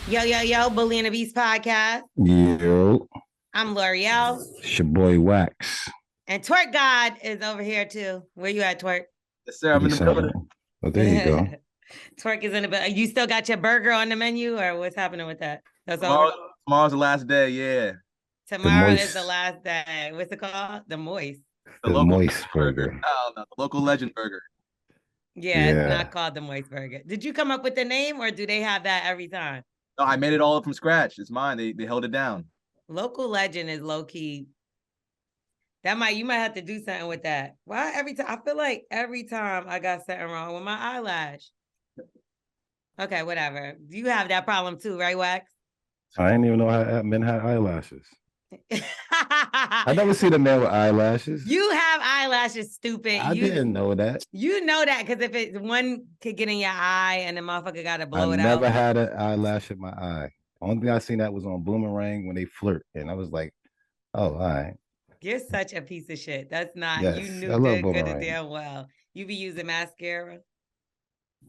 Yo, Bully and the Beast podcast. Yo, I'm L'Oreal. it's your boy Wax. And Twerk God is over here too. Where you at, Twerk? Yes, sir. I'm in Peace the out. building. Oh, there you go. Twerk is in the building. You still got your burger on the menu, or what's happening with that? That's over. Tomorrow's the last day. Yeah, The Tomorrow is the moist, last day. What's it called? The moist. the the local moist burger. burger. Oh, no, the local legend burger. Yeah, it's Yeah. not called the moist burger. Did you come up with the name, or do they have that every time? No, I made it all up from scratch. It's mine. They held it down. Local legend is low key. You might have to do something with that. Why every time? I feel like every time I got something wrong with my eyelash. Okay, whatever. You have that problem too, right, Wax? I didn't even know how men had eyelashes. I never seen a man with eyelashes. You have eyelashes, stupid. I didn't know that. You know that because if it one could get in your eye and the motherfucker got to blow I it never out. had an eyelash in my eye. Only thing I seen that was on Boomerang when they flirt, and I was like, "Oh, all right." You're such a piece of shit. That's not. Yes, You I knew love good and Boomerang. damn well. You be using mascara.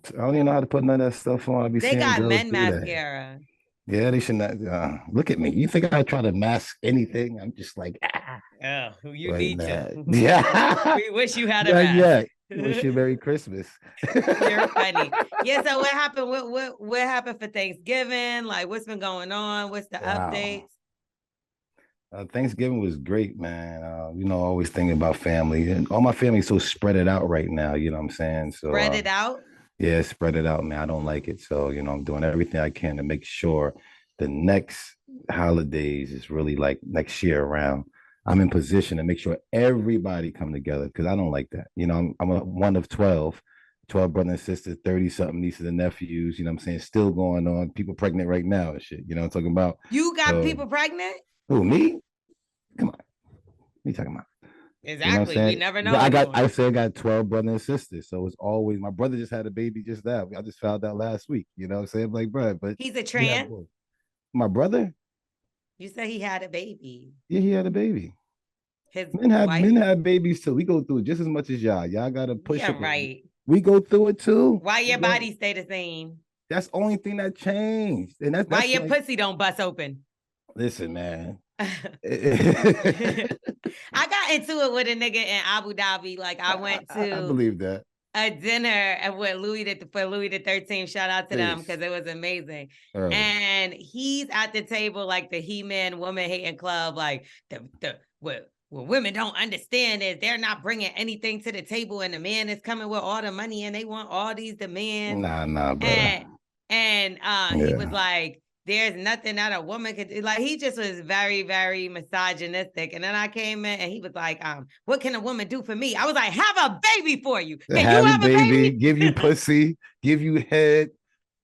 I don't even know how to put none of that stuff on. I be They seeing got girls men do that. mascara. Yeah, they should not. Look at me. You think I try to mask anything? I'm just like, Oh, you like need that. to. Yeah. We wish you had a Yeah, mask. yeah. Wish you Merry Christmas. You're funny. Yeah. So what happened? What happened for Thanksgiving? Like, what's been going on? What's the Wow. updates? Thanksgiving was great, man. Always thinking about family. And all my family's so spread it out right now, you know what I'm saying? So Spread it out. yeah, spread it out, man. I don't like it. So, I'm doing everything I can to make sure the next holidays is really like next year around. I'm in position to make sure everybody come together because I don't like that. I'm one of 12 brothers and sisters, 30 something nieces and nephews, what I'm saying? Still going on, people pregnant right now and shit. You know what I'm talking about? You got So, people pregnant? who, me? Come on. What are you talking about? You know what I'm Exactly. We saying? never know But anymore. I said I got 12 brothers and sisters. So it's always my brother just had a baby just now. I just found out last week. You know what I'm saying? Like, bro, but He's a yeah, trans. boy. My brother, You said he had a baby. yeah, he had a baby. His Men wife. have babies too. We go through it just as much as y'all. Y'all gotta push Yeah, it. right. We go through it too. Why your body stay the same? That's the only thing that changed. And Why that's your like, pussy don't bust open? listen, man. I got into it with a nigga in Abu Dhabi. Like I went I to believe that. a dinner with Louis the 13th. Shout out to them because it was amazing. Early. And he's at the table like the He-Man woman hating club, like what women don't understand is they're not bringing anything to the table, and the man is coming with all the money, and they want all these demands. Nah, brother. And he was like, there's nothing that a woman could do. Like, he just was very, very misogynistic. And then I came in and he was like, what can a woman do for me? I was like, have a baby for you. Can you have a baby? Give you pussy, give you head,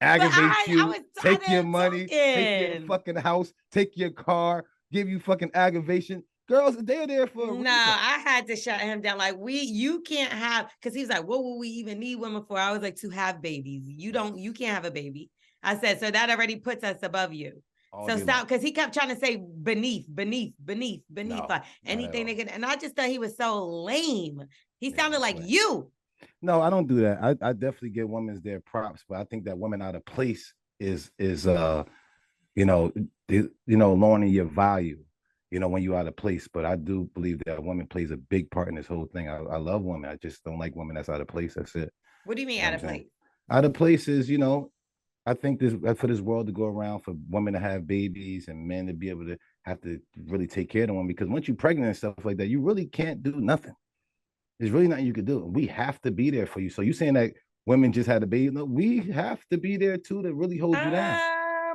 aggravate you, take your money, take your fucking house, take your car, give you fucking aggravation. Girls, they're there for a reason. I had to shut him down. Like, you can't have, because he's like, what will we even need women for? I was like, to have babies. You can't have a baby. I said, so that already puts us above you. So stop, because he kept trying to say beneath, no, like anything they could. And I just thought he was so lame. He sounded like you. No, I don't do that. I definitely give women their props, but I think that women out of place is lowering your value, when you're out of place. But I do believe that woman plays a big part in this whole thing. I love women. I just don't like women that's out of place. That's it. What do you mean out of place? Out of place is, I think for this world to go around, for women to have babies and men to be able to have to really take care of them, because once you're pregnant and stuff like that, you really can't do nothing. There's really nothing you could do. We have to be there for you. So you saying that women just had a baby? No, we have to be there too to really hold you down.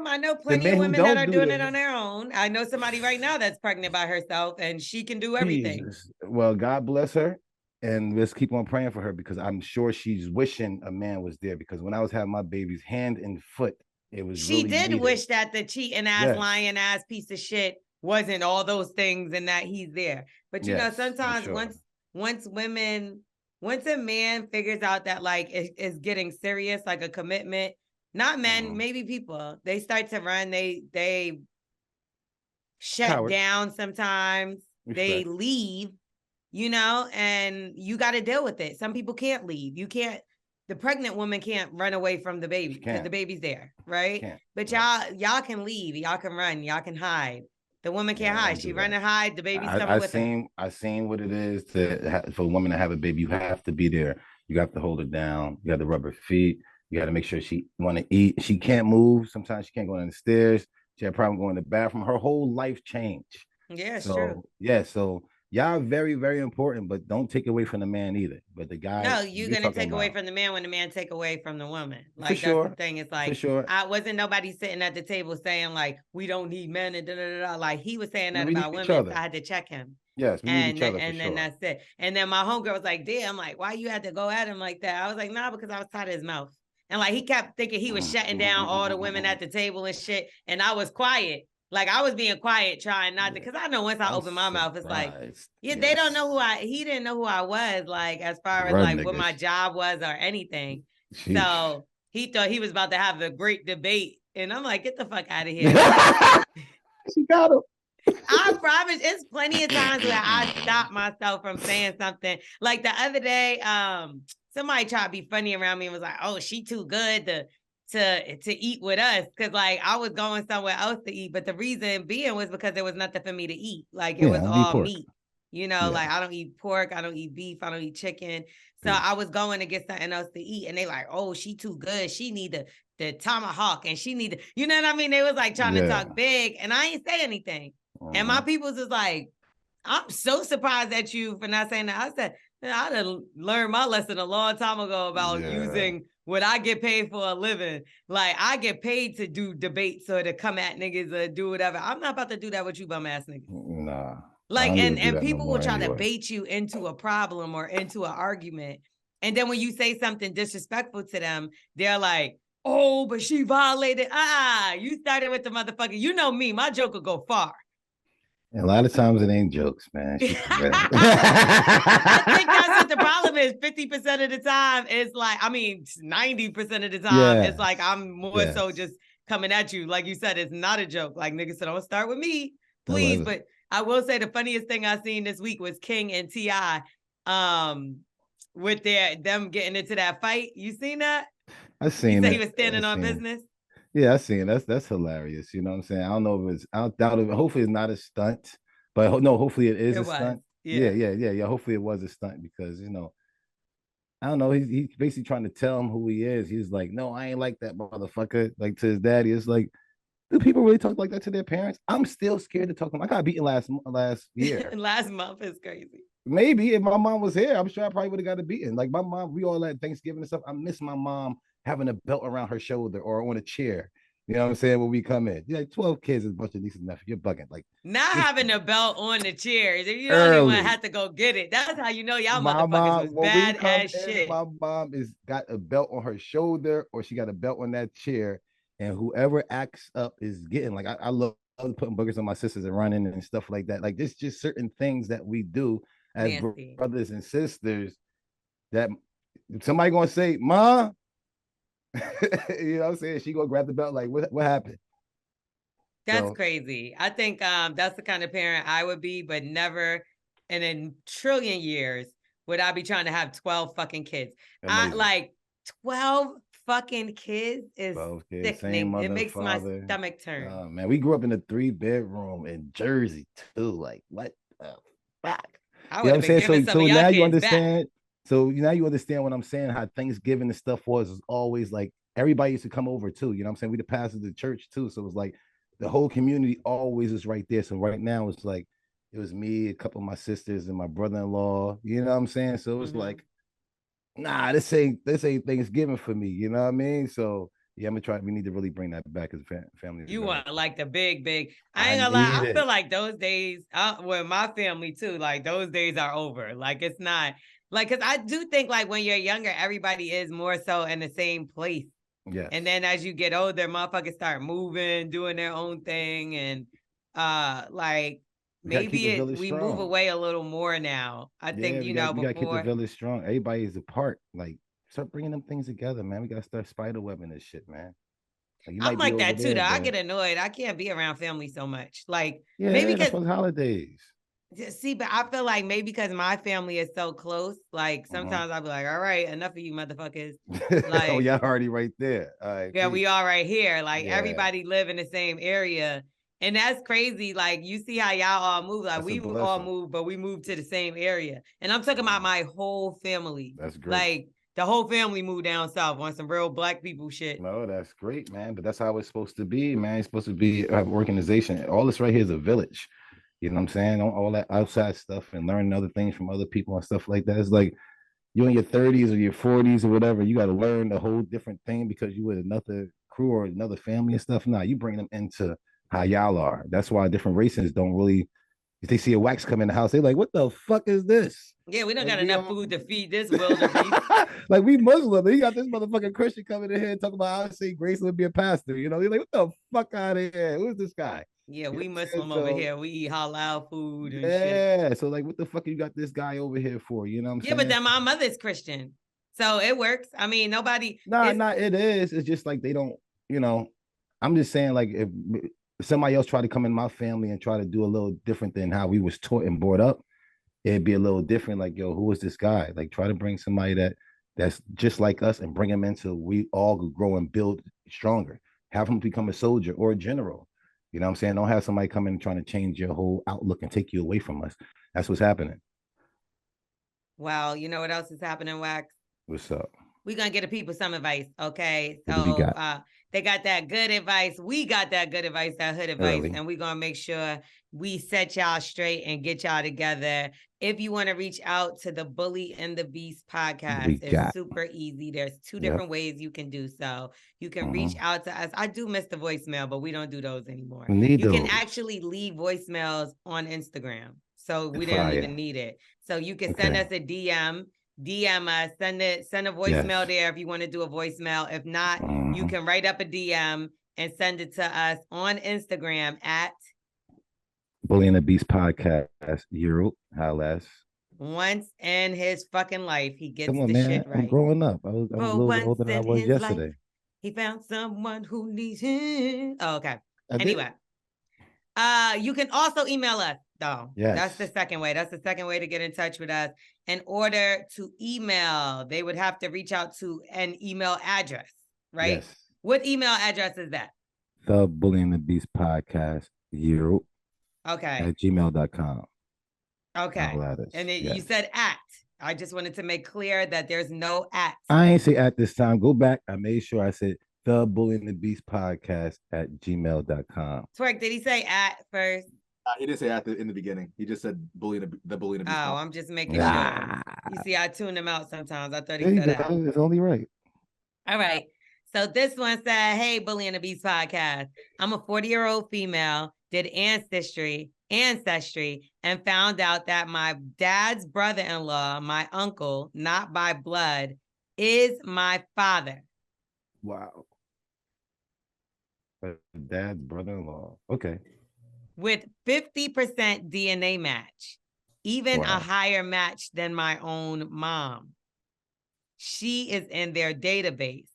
I know plenty of women that are doing it on their own. I know somebody right now that's pregnant by herself and she can do everything. Jesus. Well, God bless her. And let's keep on praying for her, because I'm sure she's wishing a man was there, because when I was having my baby's hand and foot, it was she really did needed. Wish that the cheating ass, lying ass piece of shit wasn't all those things and that he's there. But you know, sometimes once a man figures out that like it's getting serious, like a commitment, not men, maybe people, they start to run, they shut down sometimes. They leave, and you got to deal with it. Some people can't leave. You can't the pregnant woman can't run away from the baby because the baby's there, right? But y'all can leave, y'all can run, y'all can hide. The woman can't hide. She run and hide. The baby's coming with her. I seen what it is for a woman to have a baby. You have to be there. You have to hold her down. You have to rub her feet. You got to make sure she want to eat. She can't move. Sometimes she can't go down the stairs. She had a problem going to the bathroom. Her whole life changed. Yeah, it's true. Yeah, so y'all are very, very important, but don't take away from the man either. But the guy, no, you're gonna take away from the man when the man take away from the woman. Like that's the thing. It's like I wasn't nobody sitting at the table saying like we don't need men and da da da. Like he was saying that about women. So I had to check him. Yes, we need each other. And then that's it. And then my homegirl was like, "Damn, like why you had to go at him like that?" I was like, "Nah, because I was tired of his mouth." And like he kept thinking he was shutting down all the women at the table and shit, and I was quiet. Like I was being quiet, trying not to, because I know once I open my mouth, it's like, they don't know he didn't know who I was, like as far as like what my job was or anything. Sheesh. So he thought he was about to have a great debate, and I'm like, get the fuck out of here. She got him. I promise, it's plenty of times where I stop myself from saying something. Like the other day, somebody tried to be funny around me and was like, "Oh, she too good to eat with us," because like I was going somewhere else to eat, but the reason being was because there was nothing for me to eat. Like it was all meat, like I don't eat pork, I don't eat beef, I don't eat chicken. So I was going to get something else to eat, and they like, "Oh, she too good, she need the tomahawk, and she need you know what I mean?" They was like trying to talk big, and I ain't say anything. And my people's was like, "I'm so surprised at you for not saying that." I said, "I done learned my lesson a long time ago about using what I get paid for a living. Like I get paid to do debates or to come at niggas or do whatever. I'm not about to do that with you bum ass niggas." Nah. Like and people will try to bait you into a problem or into an argument. And then when you say something disrespectful to them, they're like, "Oh, but she violated." You started with the motherfucker. You know me, my joke will go far. And a lot of times it ain't jokes, man. I think that's what the problem is. 50% of the time, it's like, 90% of the time, it's like I'm more so just coming at you. Like you said, it's not a joke. Like niggas said, "Don't start with me, please." But I will say the funniest thing I seen this week was King and T.I. With them getting into that fight. You seen that? I seen it. He was standing on business. Yeah, I seen it. That's hilarious. You know what I'm saying? I don't know if it's, I doubt it. Hopefully it's not a stunt, but no, hopefully it is a stunt. Yeah. Hopefully it was a stunt because, I don't know. He's basically trying to tell him who he is. He's like, "No, I ain't like that motherfucker." Like to his daddy. It's like, do people really talk like that to their parents? I'm still scared to talk to them. I got beaten last year. Last month is crazy. Maybe if my mom was here, I'm sure I probably would have got a beating. Like my mom, we all at Thanksgiving and stuff. I miss my mom having a belt around her shoulder or on a chair. You know what I'm saying? When we come in, you're like 12 kids is a bunch of nieces and nephews. You're bugging. Like not having a belt on the chairs. You don't even have to go get it. That's how you know y'all motherfuckers was bad as shit. My mom got a belt on her shoulder or she got a belt on that chair, and whoever acts up is getting like I love putting boogers on my sisters and running and stuff like that. Like there's just certain things that we do as brothers and sisters that somebody gonna say, "Ma." You know what I'm saying? She gonna grab the belt. Like, what happened? That's crazy. I think that's the kind of parent I would be, but never in a trillion years would I be trying to have 12 fucking kids. I like 12 fucking kids is sickening. It makes my stomach turn. Man, we grew up in a 3-bedroom in Jersey too. Like, what the fuck? You know what I'm saying? So now you understand. Back. So now you understand what I'm saying, how Thanksgiving and stuff was always like everybody used to come over too. You know what I'm saying? We the pastors of the church too. So it was like the whole community always is right there. So right now it's like it was me, a couple of my sisters, and my brother-in-law. You know what I'm saying? So it was like, nah, this ain't Thanksgiving for me. You know what I mean? So yeah, I'm gonna try. We need to really bring that back as a family. You want like the big. I ain't gonna lie. I feel like those days, with my family too, like those days are over. Like it's not. Like, because I do think, like, when you're younger, everybody is more so in the same place. Yes. And then as you get older, motherfuckers start moving, doing their own thing. And, like, maybe we move away a little more now. I think, we gotta keep the village strong. Everybody is apart. Like, start bringing them things together, man. We got to start spider webbing this shit, man. Like, I'm like that, too, though. I get annoyed. I can't be around family so much. Like, maybe because holidays. See, but I feel like maybe because my family is so close, like sometimes I'll be like, all right, enough of you motherfuckers. Like, oh, y'all already right there. All right, yeah, we all right here. Like yeah, everybody live in the same area. And that's crazy. Like you see how y'all all move. Like that's a we all blessing. move, but we move to the same area. And I'm talking about my whole family. That's great. Like the whole family moved down south on some real black people shit. No, that's great, man. But that's how it's supposed to be, man. It's supposed to be an organization. All this right here is a village. You know what I'm saying? All that outside stuff and learning other things from other people and stuff like that. It's like you're in your 30s or your 40s or whatever. You got to learn a whole different thing because you with another crew or another family and stuff. Now you bring them into how y'all are. That's why different races don't really. If they see a wax come in the house, they're like, "What the fuck is this?" Yeah, we don't like, got enough food to feed this wildebeest. Like we Muslim, you got this motherfucking Christian coming in here and talking about I say grace would be a pastor. You know, they're like, "What the fuck out of here? Who's this guy?" Yeah, You we know Muslim over here. We eat halal food and shit. Yeah. So like, what the fuck you got this guy over here for? You know what I'm saying? Yeah, but then my mother's Christian. So it works. I mean, nobody. Nah, it is. It's just like they don't, you know, I'm just saying, like, if somebody else try to come in my family and try to do a little different than how we was taught and brought up, it'd be a little different. Like, yo, who is this guy? Like, try to bring somebody that's just like us and bring him into we all grow and build stronger. Have him become a soldier or a general. You know what I'm saying? Don't have somebody come in and trying to change your whole outlook and take you away from us. That's what's happening. Well, you know what else is happening, Wax? What's up? We're gonna get the people some advice, okay? What do we got? They got that good advice. We got that good advice, that hood advice, Early. and we're gonna make sure we set y'all straight and get y'all together. If you want to reach out to the Bully and the Beast podcast, it's super easy. There's two different ways you can do so. You can reach out to us. I do miss the voicemail, but we don't do those anymore. You can actually leave voicemails on Instagram, so we didn't even need it. So you can send us a DM us, send a voicemail there if you want to do a voicemail. If not, you can write up a DM and send it to us on Instagram at Bully and the Beast podcast. Euro, how less. Once in his fucking life, he gets Come on, the man. shit right. I'm growing up. I'm a little bit older than I was yesterday. Life, he found someone who needs him. Oh, okay. Anyway, you can also email us. though. Yes. That's the second way. That's the second way to get in touch with us. In order to email, they would have to reach out to an email address, right? Yes. What email address is that? The Bully and the Beast podcast, you. Okay. At gmail.com. Okay. And then you said at. I just wanted to make clear that there's no at. I ain't say at this time. Go back. I made sure I said the Bully and the Beast podcast at gmail.com. Twerk, did he say at first? He didn't say at in the beginning. He just said the Bully and the Beast. Oh, I'm just making sure. You see, I tune him out sometimes. I thought he said that. It's only right. All right. So this one said, hey, Bully and the Beast podcast. I'm a 40-year-old female, did ancestry, and found out that my dad's brother-in-law, my uncle, not by blood, is my father. Wow. Dad's brother-in-law. Okay. With 50% DNA match, even a higher match than my own mom. She is in their database,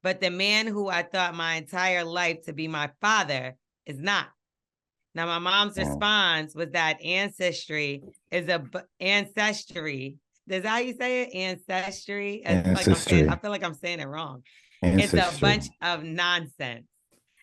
but the man who I thought my entire life to be my father is not. Now, my mom's response was that ancestry is ancestry. Is that how you say it? Ancestry. Ancestry. I feel like I'm saying it wrong. Ancestry. It's a bunch of nonsense.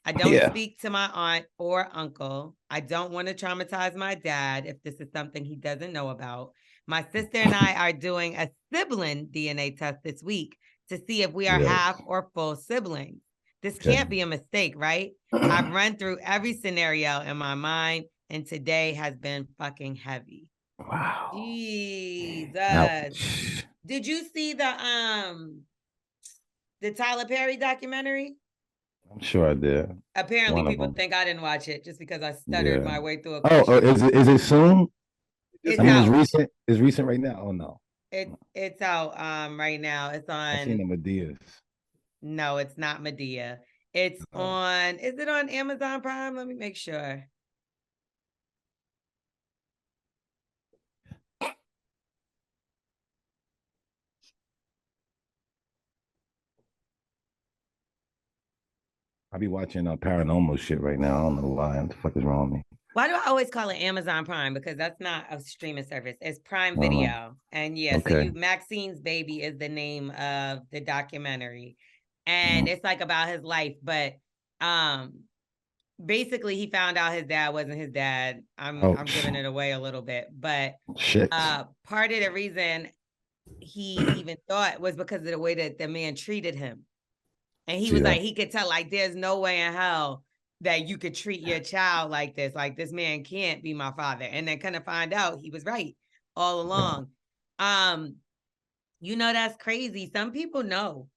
I don't speak to my aunt or uncle. I don't want to traumatize my dad if this is something he doesn't know about. My sister and I are doing a sibling DNA test this week to see if we are half or full siblings. This can't be a mistake, right? I've run through every scenario in my mind, and today has been fucking heavy. Wow. Jesus. Ouch. Did you see the Tyler Perry documentary? I'm sure I did. Apparently, people think I didn't watch it just because I stuttered my way through a question. Oh, is it soon? It's out. It's recent. It's recent right now. Oh no. It's out right now. It's on. I've seen the Medeas. No, it's not Medea. It's on. Is it on Amazon Prime? Let me make sure. I be watching paranormal shit right now. I don't know why. What the fuck is wrong with me? Why do I always call it Amazon Prime? Because that's not a streaming service. It's Prime Video. And yeah, so Maxine's Baby is the name of the documentary. And it's like about his life. But basically he found out his dad wasn't his dad. I'm giving it away a little bit. But part of the reason he even thought was because of the way that the man treated him. And he was like, he could tell, like, there's no way in hell that you could treat your child like this. Like, this man can't be my father. And then kind of find out he was right all along. You know, that's crazy. Some people know.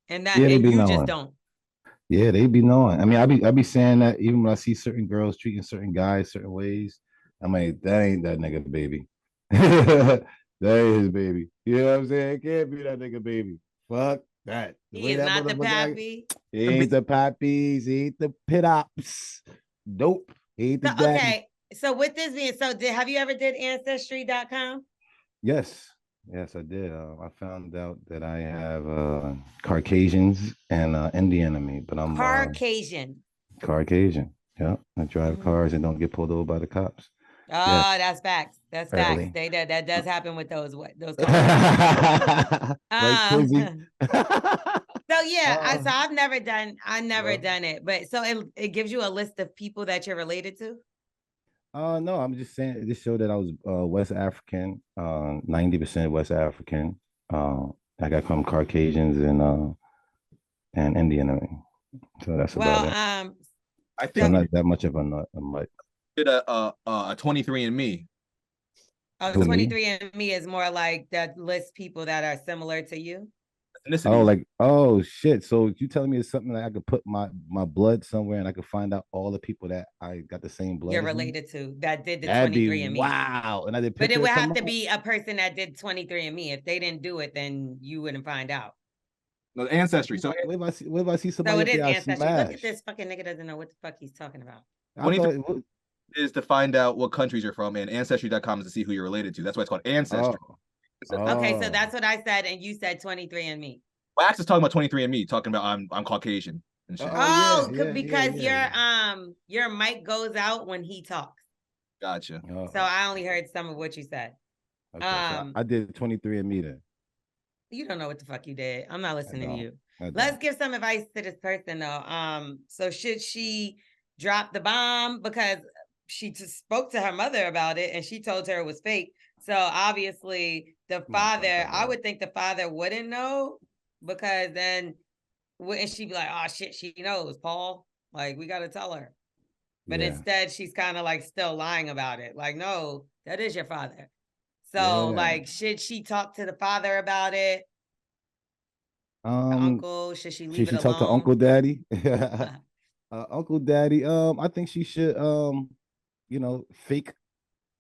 And that and you just don't. Yeah, they be knowing. I mean, I be saying that even when I see certain girls treating certain guys certain ways. I'm like, that ain't that nigga baby. That ain't his baby. You know what I'm saying? It can't be that nigga baby. Fuck that. He is not the pappy. He ain't the pappies. He ain't the pit ops. Nope. He ain't the daddy. Okay. So with this being so, have you ever did Ancestry.com? Yes. Yes, I did. I found out that I have Caucasians and Indian in me, but I'm Caucasian. Caucasian. Yeah. I drive cars and don't get pulled over by the cops. Oh, yes. That's facts. That's facts. That does happen with those Like so yeah, so I've never done it, but so it gives you a list of people that you're related to. No, I'm just saying it just showed that I was West African, 90% West African. I got some Caucasians and Indian. So that's about it. I think I'm not that much of a nut. I'm like did a 23andMe. Oh, 23andMe is more like that lists people that are similar to you. Oh shit. So you telling me it's something that I could put my blood somewhere and I could find out all the people that I got the same blood you're related to that did the 23andMe. Wow. And I did, but it would have to be a person that did 23andMe. If they didn't do it, then you wouldn't find out. No, Ancestry. So what if I see somebody? So it is Ancestry. Look at this fucking nigga doesn't know what the fuck he's talking about. Is to find out what countries you're from, and Ancestry.com is to see who you're related to. That's why it's called Ancestry. Okay, so that's what I said, and you said 23andMe. Well, Ax is talking about 23andMe, talking about I'm Caucasian and shit. Because your mic goes out when he talks. Gotcha. So I only heard some of what you said. Okay, so I did 23andMe then. You don't know what the fuck you did. I'm not listening to you. Let's give some advice to this person though. So should she drop the bomb because she just spoke to her mother about it and she told her it was fake? So obviously the father, I would think the father wouldn't know, because then wouldn't she be like, oh shit, she knows, Paul, like we got to tell her. But instead she's kind of like still lying about it, like, no, that is your father. So like, should she talk to the father about it? The uncle, should she leave it alone? Talk to Uncle Daddy? Uncle Daddy, I think she should fake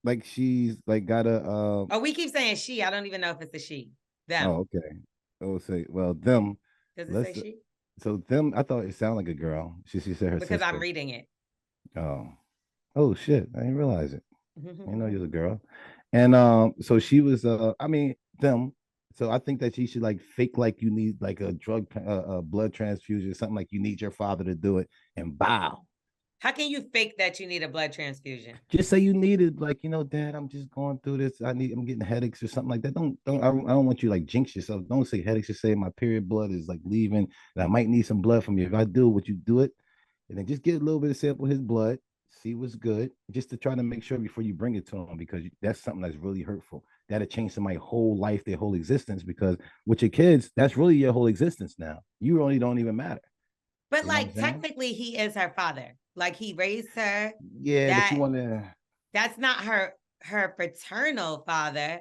like she's like got a oh, we keep saying she. I don't even know if it's a she. Them. Oh, okay. Oh, say them. Does it say she? So them, I thought it sounded like a girl. She said her because sister. I'm reading it. Oh shit! I didn't realize it. I know you was a girl, and so she was. Them. So I think that she should like fake like you need like a blood transfusion, something like you need your father to do it, and bow. How can you fake that you need a blood transfusion? Just say you need it, like, Dad, I'm just going through this. I'm getting headaches or something like that. I don't want you like jinx yourself. Don't say headaches. Just say my period blood is like leaving, and I might need some blood from you. If I do, would you do it? And then just get a little bit of sample of his blood, see what's good, just to try to make sure before you bring it to him, because that's something that's really hurtful. That'll change somebody's whole life, their whole existence, because with your kids, that's really your whole existence now. You really don't even matter. But like technically he is her father. Like he raised her. Yeah, but you want to. That's not her paternal father.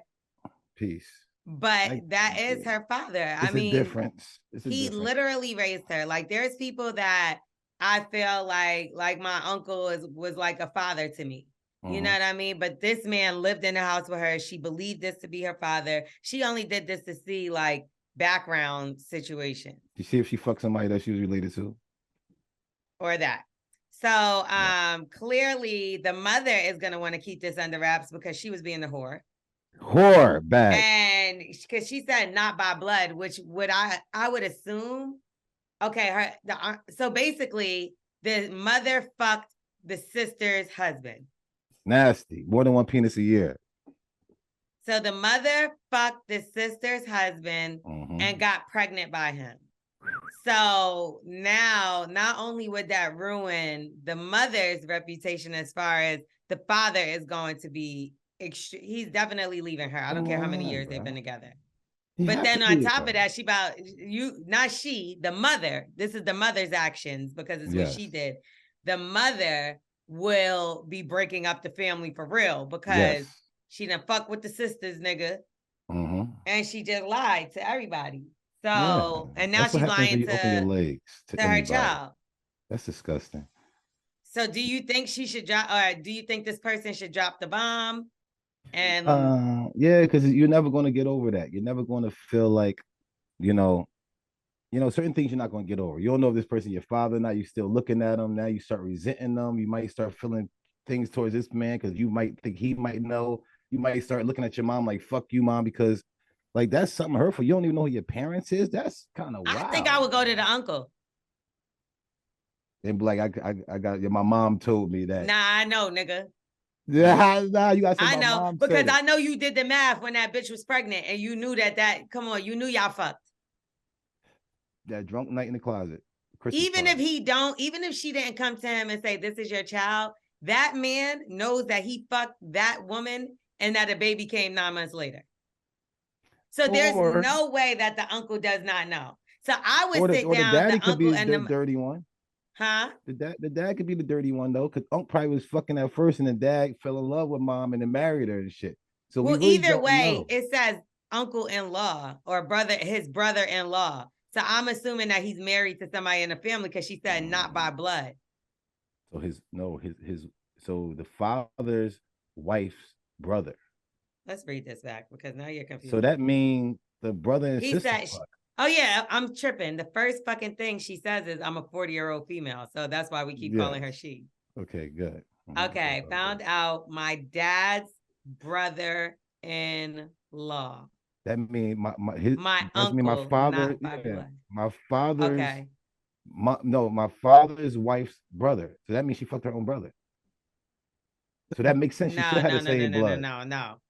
Peace. But that is her father. It's a difference. He literally raised her. Like there's people that I feel like my uncle was like a father to me. You know what I mean? But this man lived in the house with her. She believed this to be her father. She only did this to see like background situation. You see if she fucked somebody that she was related to? Or that. So clearly the mother is going to want to keep this under wraps because she was being the whore. Whore bag. And because she said not by blood, which I would assume. Okay, so basically the mother fucked the sister's husband. Nasty. More than one penis a year. So the mother fucked the sister's husband and got pregnant by him. So now, not only would that ruin the mother's reputation as far as the father is going to be, he's definitely leaving her. I don't care how many years they've been together. But then on top of that, the mother, this is the mother's actions because it's what she did. The mother will be breaking up the family for real because she done fuck with the sisters, nigga. And she just lied to everybody. So, and now she's lying to open your legs to her child. That's disgusting. So do you think she should drop, or do you think this person should drop the bomb? And yeah, because you're never going to get over that. You're never going to feel like, certain things you're not going to get over. You don't know if this person your father or not. You're still looking at them. Now you start resenting them. You might start feeling things towards this man because you might think he might know. You might start looking at your mom like, fuck you, mom, because like that's something hurtful. You don't even know who your parents is. That's kind of wild. I think I would go to the uncle. And be like, I got my mom told me that. Nah, I know, nigga. Yeah, nah, you got. I know because I know you did the math when that bitch was pregnant, and you knew that. Come on, you knew y'all fucked. That drunk night in the closet. Even if she didn't come to him and say, "This is your child," that man knows that he fucked that woman and that a baby came 9 months later. So there's no way that the uncle does not know. So I would sit down. The daddy could be the dirty one. Huh? The dad could be the dirty one though, because Unc probably was fucking at first, and the dad fell in love with mom and then married her and shit. So well, either way, it says uncle-in-law or his brother-in-law. So I'm assuming that he's married to somebody in the family because she said not by blood. So so the father's wife's brother. Let's read this back because now you're confused. So that means the brother and sister. Oh yeah, I'm tripping. The first fucking thing she says is I'm a 40-year-old female. So that's why we keep calling her she. Okay, good. Okay, found out my dad's brother-in-law. That means my uncle, my father, not by blood. My father's my father's wife's brother. So that means she fucked her own brother. So that makes sense. She still had the same blood. No.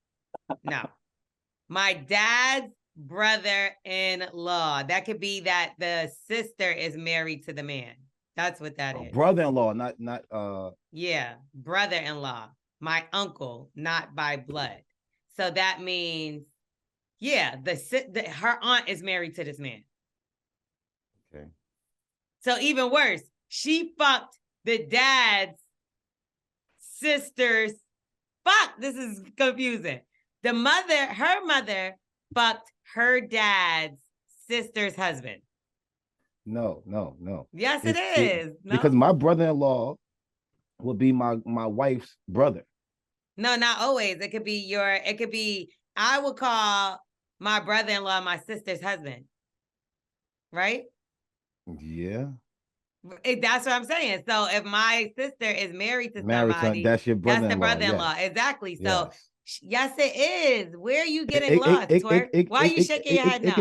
My dad's brother-in-law. That could be that the sister is married to the man. That's what that is. Brother-in-law, not yeah, brother-in-law. My uncle, not by blood. So that means her aunt is married to this man. Okay. So even worse, she fucked the dad's sister's. Fuck, this is confusing. Her mother fucked her dad's sister's husband. No. Yes, it is. No? Because my brother-in-law will be my wife's brother. No, not always. It could be I would call my brother-in-law my sister's husband. Right? Yeah. That's what I'm saying. So if my sister is married to somebody, that's your brother-in-law. That's the brother-in-law. Yes. Exactly. So yes, it is. Where are you getting lost, twerk? Why are you shaking your head now? It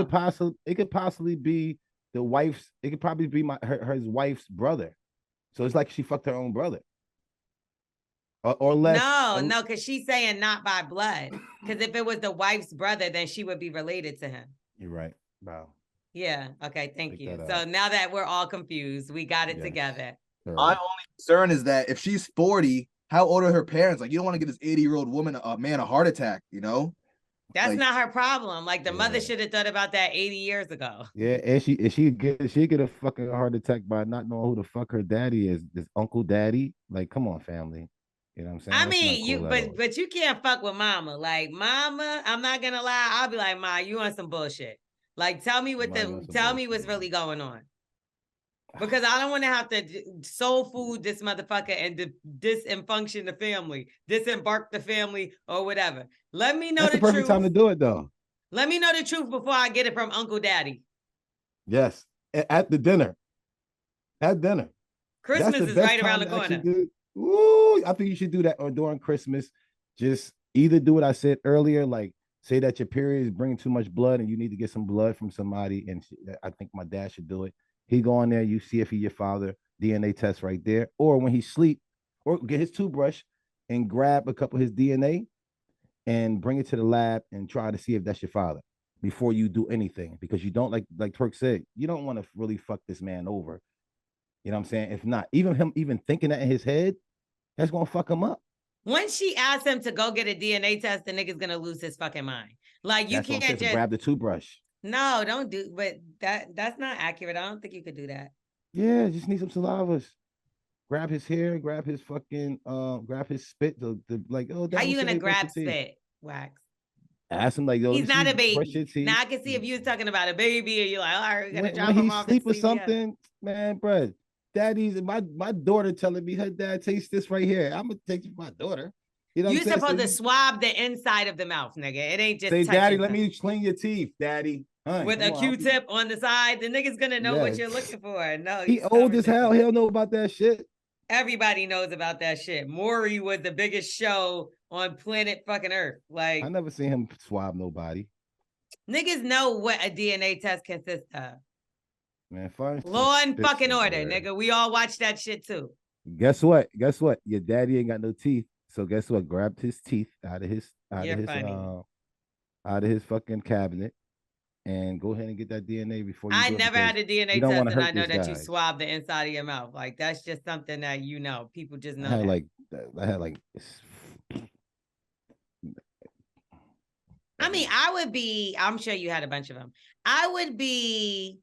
could possibly be the wife's. It could probably be his wife's brother. So it's like she fucked her own brother. Or less. No, because she's saying not by blood. Because if it was the wife's brother, then she would be related to him. You're right. Wow. Yeah. Okay. Thank you. So now that we're all confused, we got it together. My only concern is that if she's 40, how old are her parents? Like, you don't want to give this 80-year-old woman, a heart attack, That's not her problem. Like, the mother should have thought about that 80 years ago. Yeah, and she get a fucking heart attack by not knowing who the fuck her daddy is. This uncle daddy. Like, come on, family. You know what I'm saying? I mean, but you can't fuck with mama. Like, mama, I'm not gonna lie. I'll be like, Ma, you on some bullshit. Like, tell me what's really going on. Because I don't want to have to soul food this motherfucker and disembark the family or whatever. Let me know That's the perfect truth. Time to do it, though. Let me know the truth before I get it from Uncle Daddy. Yes, at the dinner. At dinner. Christmas is right around the corner. Ooh, I think you should do that or during Christmas. Just either do what I said earlier, like say that your period is bringing too much blood and you need to get some blood from somebody. And I think my dad should do it. He go on there, you see if he's your father, DNA test right there. Or when he sleep, or get his toothbrush and grab a couple of his DNA and bring it to the lab and try to see if that's your father before you do anything, because you don't, like Twerk said, you don't want to really fuck this man over. You know what I'm saying? If not, even him even thinking that in his head, that's gonna fuck him up. Once she asked him to go get a DNA test, the nigga's gonna lose his fucking mind. Like, you can't just grab the toothbrush. No, don't do. But that's not accurate. I don't think you could do that. Yeah, just need some salivas. Grab his hair, grab his fucking, grab his spit. The like, oh, how you gonna grab spit? Wax. Ask him like, yo, he's not a baby. Now I can see if you was talking about a baby and you're like, all right, we're gonna drop him off. When he sleep or something, man, bro. Daddy's my daughter telling me her dad tastes this right here. I'm gonna take my daughter. You know, you're supposed to swab the inside of the mouth, nigga. It ain't just say, Daddy, let me clean your teeth, Daddy. With a Q-tip on the side, the nigga's gonna know what you're looking for. No, he old as hell. He'll know about that shit. Everybody knows about that shit. Maury was the biggest show on planet fucking Earth. Like, I never seen him swab nobody. Niggas know what a DNA test consists of. Man, fine. Law and fucking order, nigga. We all watch that shit too. Guess what? Your daddy ain't got no teeth. So guess what? Grabbed his teeth out of his fucking cabinet and go ahead and get that DNA before you. I never had a DNA test, and I know that you swab the inside of your mouth. Like, that's just something that people just know. I had like. I mean, I'm sure you had a bunch of them. I would be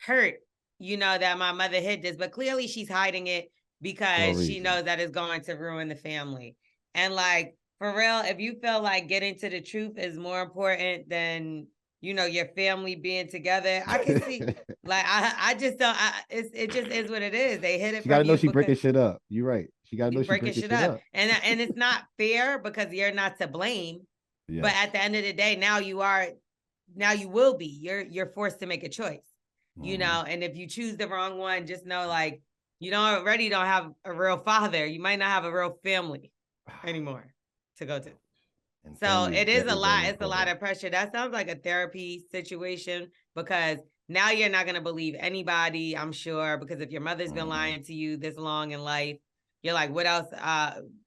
hurt, that my mother hid this, but clearly she's hiding it because she knows that it's going to ruin the family. And like, for real, if you feel like getting to the truth is more important than, your family being together, I can see, like, I just don't, it just is what it is. They hid it. You gotta know she breaking shit up. You're right. She gotta know she breaking shit up. And it's not fair because you're not to blame. Yeah. But at the end of the day, now you will be. You're forced to make a choice, and if you choose the wrong one, just know, like, you already don't have a real father. You might not have a real family anymore to go to. And so it is a lot. It's a lot of pressure. That sounds like a therapy situation, because now you're not going to believe anybody, I'm sure, because if your mother's been lying to you this long in life, you're like, what else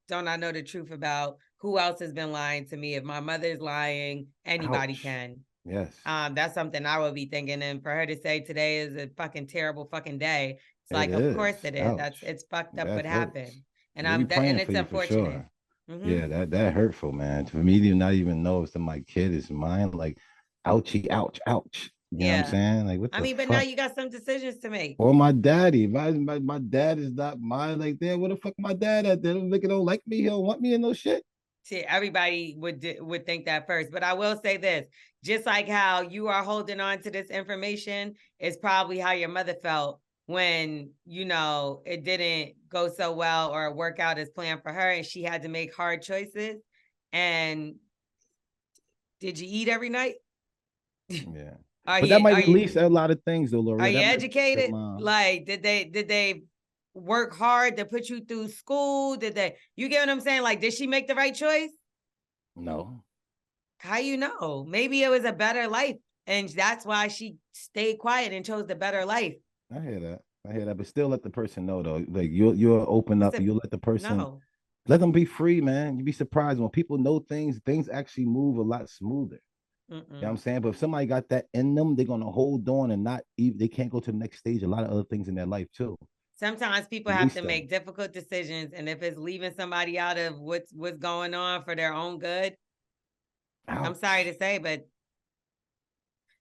don't I know the truth about? Who else has been lying to me? If my mother's lying, anybody can. Yes. That's something I would be thinking. And for her to say today is a fucking terrible fucking day, it's like, of course it is. It's fucked up what happened. And it's unfortunate. Sure. Mm-hmm. Yeah, that hurtful, man. For me to not even know if my kid is mine, like, ouchie, ouch. You know what I'm saying? Like, but now you got some decisions to make. Or my daddy. My dad is not mine. Like, there, where the fuck my dad at? They don't like me. He don't want me in no shit. See, everybody would think that first. But I will say this, just like how you are holding on to this information is probably how your mother felt when, it didn't go so well or work out as planned for her and she had to make hard choices. And did you eat every night? Yeah. But that might release a lot of things, though, Lorel. Are you educated? Like, did they work hard to put you through school? You get what I'm saying? Like, did she make the right choice? No. How you know? Maybe it was a better life, and that's why she stayed quiet and chose the better life. I hear that, but still let the person know, though. Like, you'll open up, you'll let the person, let them be free, man. You'd be surprised when people know things actually move a lot smoother. You know what I'm saying? But if somebody got that in them, they're gonna hold on and they can't go to the next stage. A lot of other things in their life too. Sometimes people have to make difficult decisions, and if it's leaving somebody out of what's going on for their own good, I'm sorry to say, but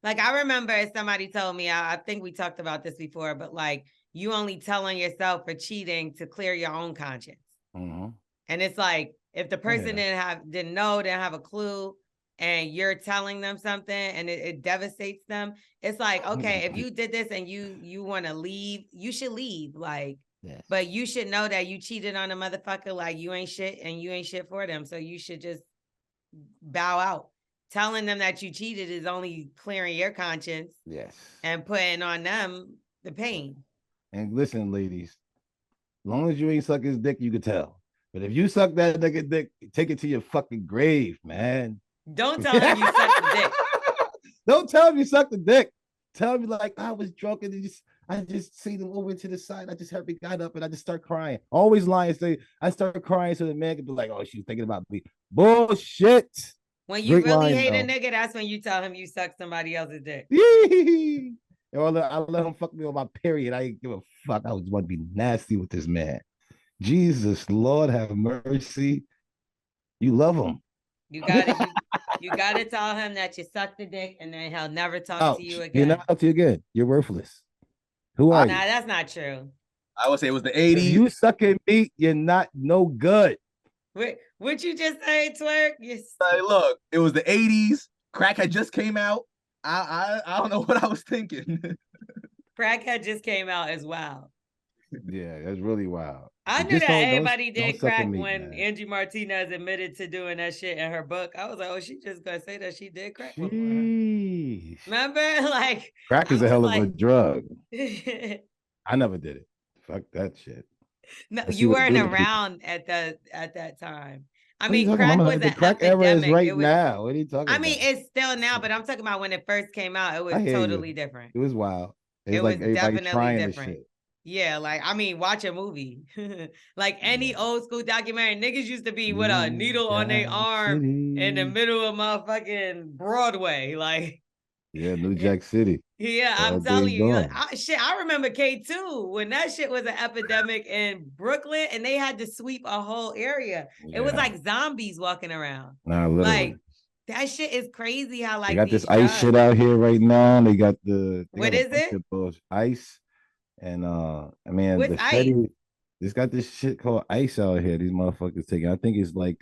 like, I remember somebody told me, I think we talked about this before, but like, you only tell on yourself for cheating to clear your own conscience. Mm-hmm. And it's like, if the person didn't have a clue, and you're telling them something and it devastates them, it's like, okay, if you did this and you want to leave, you should leave. Like, but you should know that you cheated on a motherfucker. Like, you ain't shit and you ain't shit for them. So you should just bow out. Telling them that you cheated is only clearing your conscience. Yes. And putting on them the pain. And listen, ladies, as long as you ain't suck his dick, you can tell. But if you suck that nigga dick, take it to your fucking grave, man. Don't tell him you sucked the dick. Don't tell him you sucked the dick. Tell me, like, I was drunk and I just see them over to the side. I just heard me got up and I just start crying. Always lying. Say I start crying so the man can be like, oh, she's thinking about me. Bullshit. When you Great really line, hate though. a nigga, that's when you tell him you suck somebody else's dick. Or I let him fuck me on my period. I didn't give a fuck. I was want to be nasty with this man. Jesus, Lord have mercy. You love him. You gotta tell him that you suck the dick, and then he'll never talk to you again. He'll never talk to you again. You're worthless. Who are you? Nah, that's not true. I would say it was the 80s. If you sucking meat, you're not no good. Wait, what you just say, Twerk? Look, it was the 80s. Crack had just came out. I don't know what I was thinking. Crack had just came out as well. Yeah, that's really wild. I knew that everybody did crack when Angie Martinez admitted to doing that shit in her book. I was like, oh, she just gonna say that she did crack before. Remember? Like, crack is a hell of a drug. I never did it. Fuck that shit. No, you weren't around at that time. I mean, crack was the crack era is right now. What are you talking about? I mean, it's still now, but I'm talking about when it first came out. It was totally different. It was wild. It was like definitely different. Yeah, like, I mean, watch a movie. Like any old school documentary, niggas used to be with a needle on their arm in the middle of motherfucking Broadway. Like, yeah, New Jack City. Yeah, I'm telling you. I remember K2 when that shit was an epidemic in Brooklyn and they had to sweep a whole area. Yeah. It was like zombies walking around. Nah, literally. Like, that shit is crazy how like they got this ice shit out here right now. They got what is it? Ice. And I mean, what's ice? It's got this shit called ice out here. These motherfuckers taking. I think it's like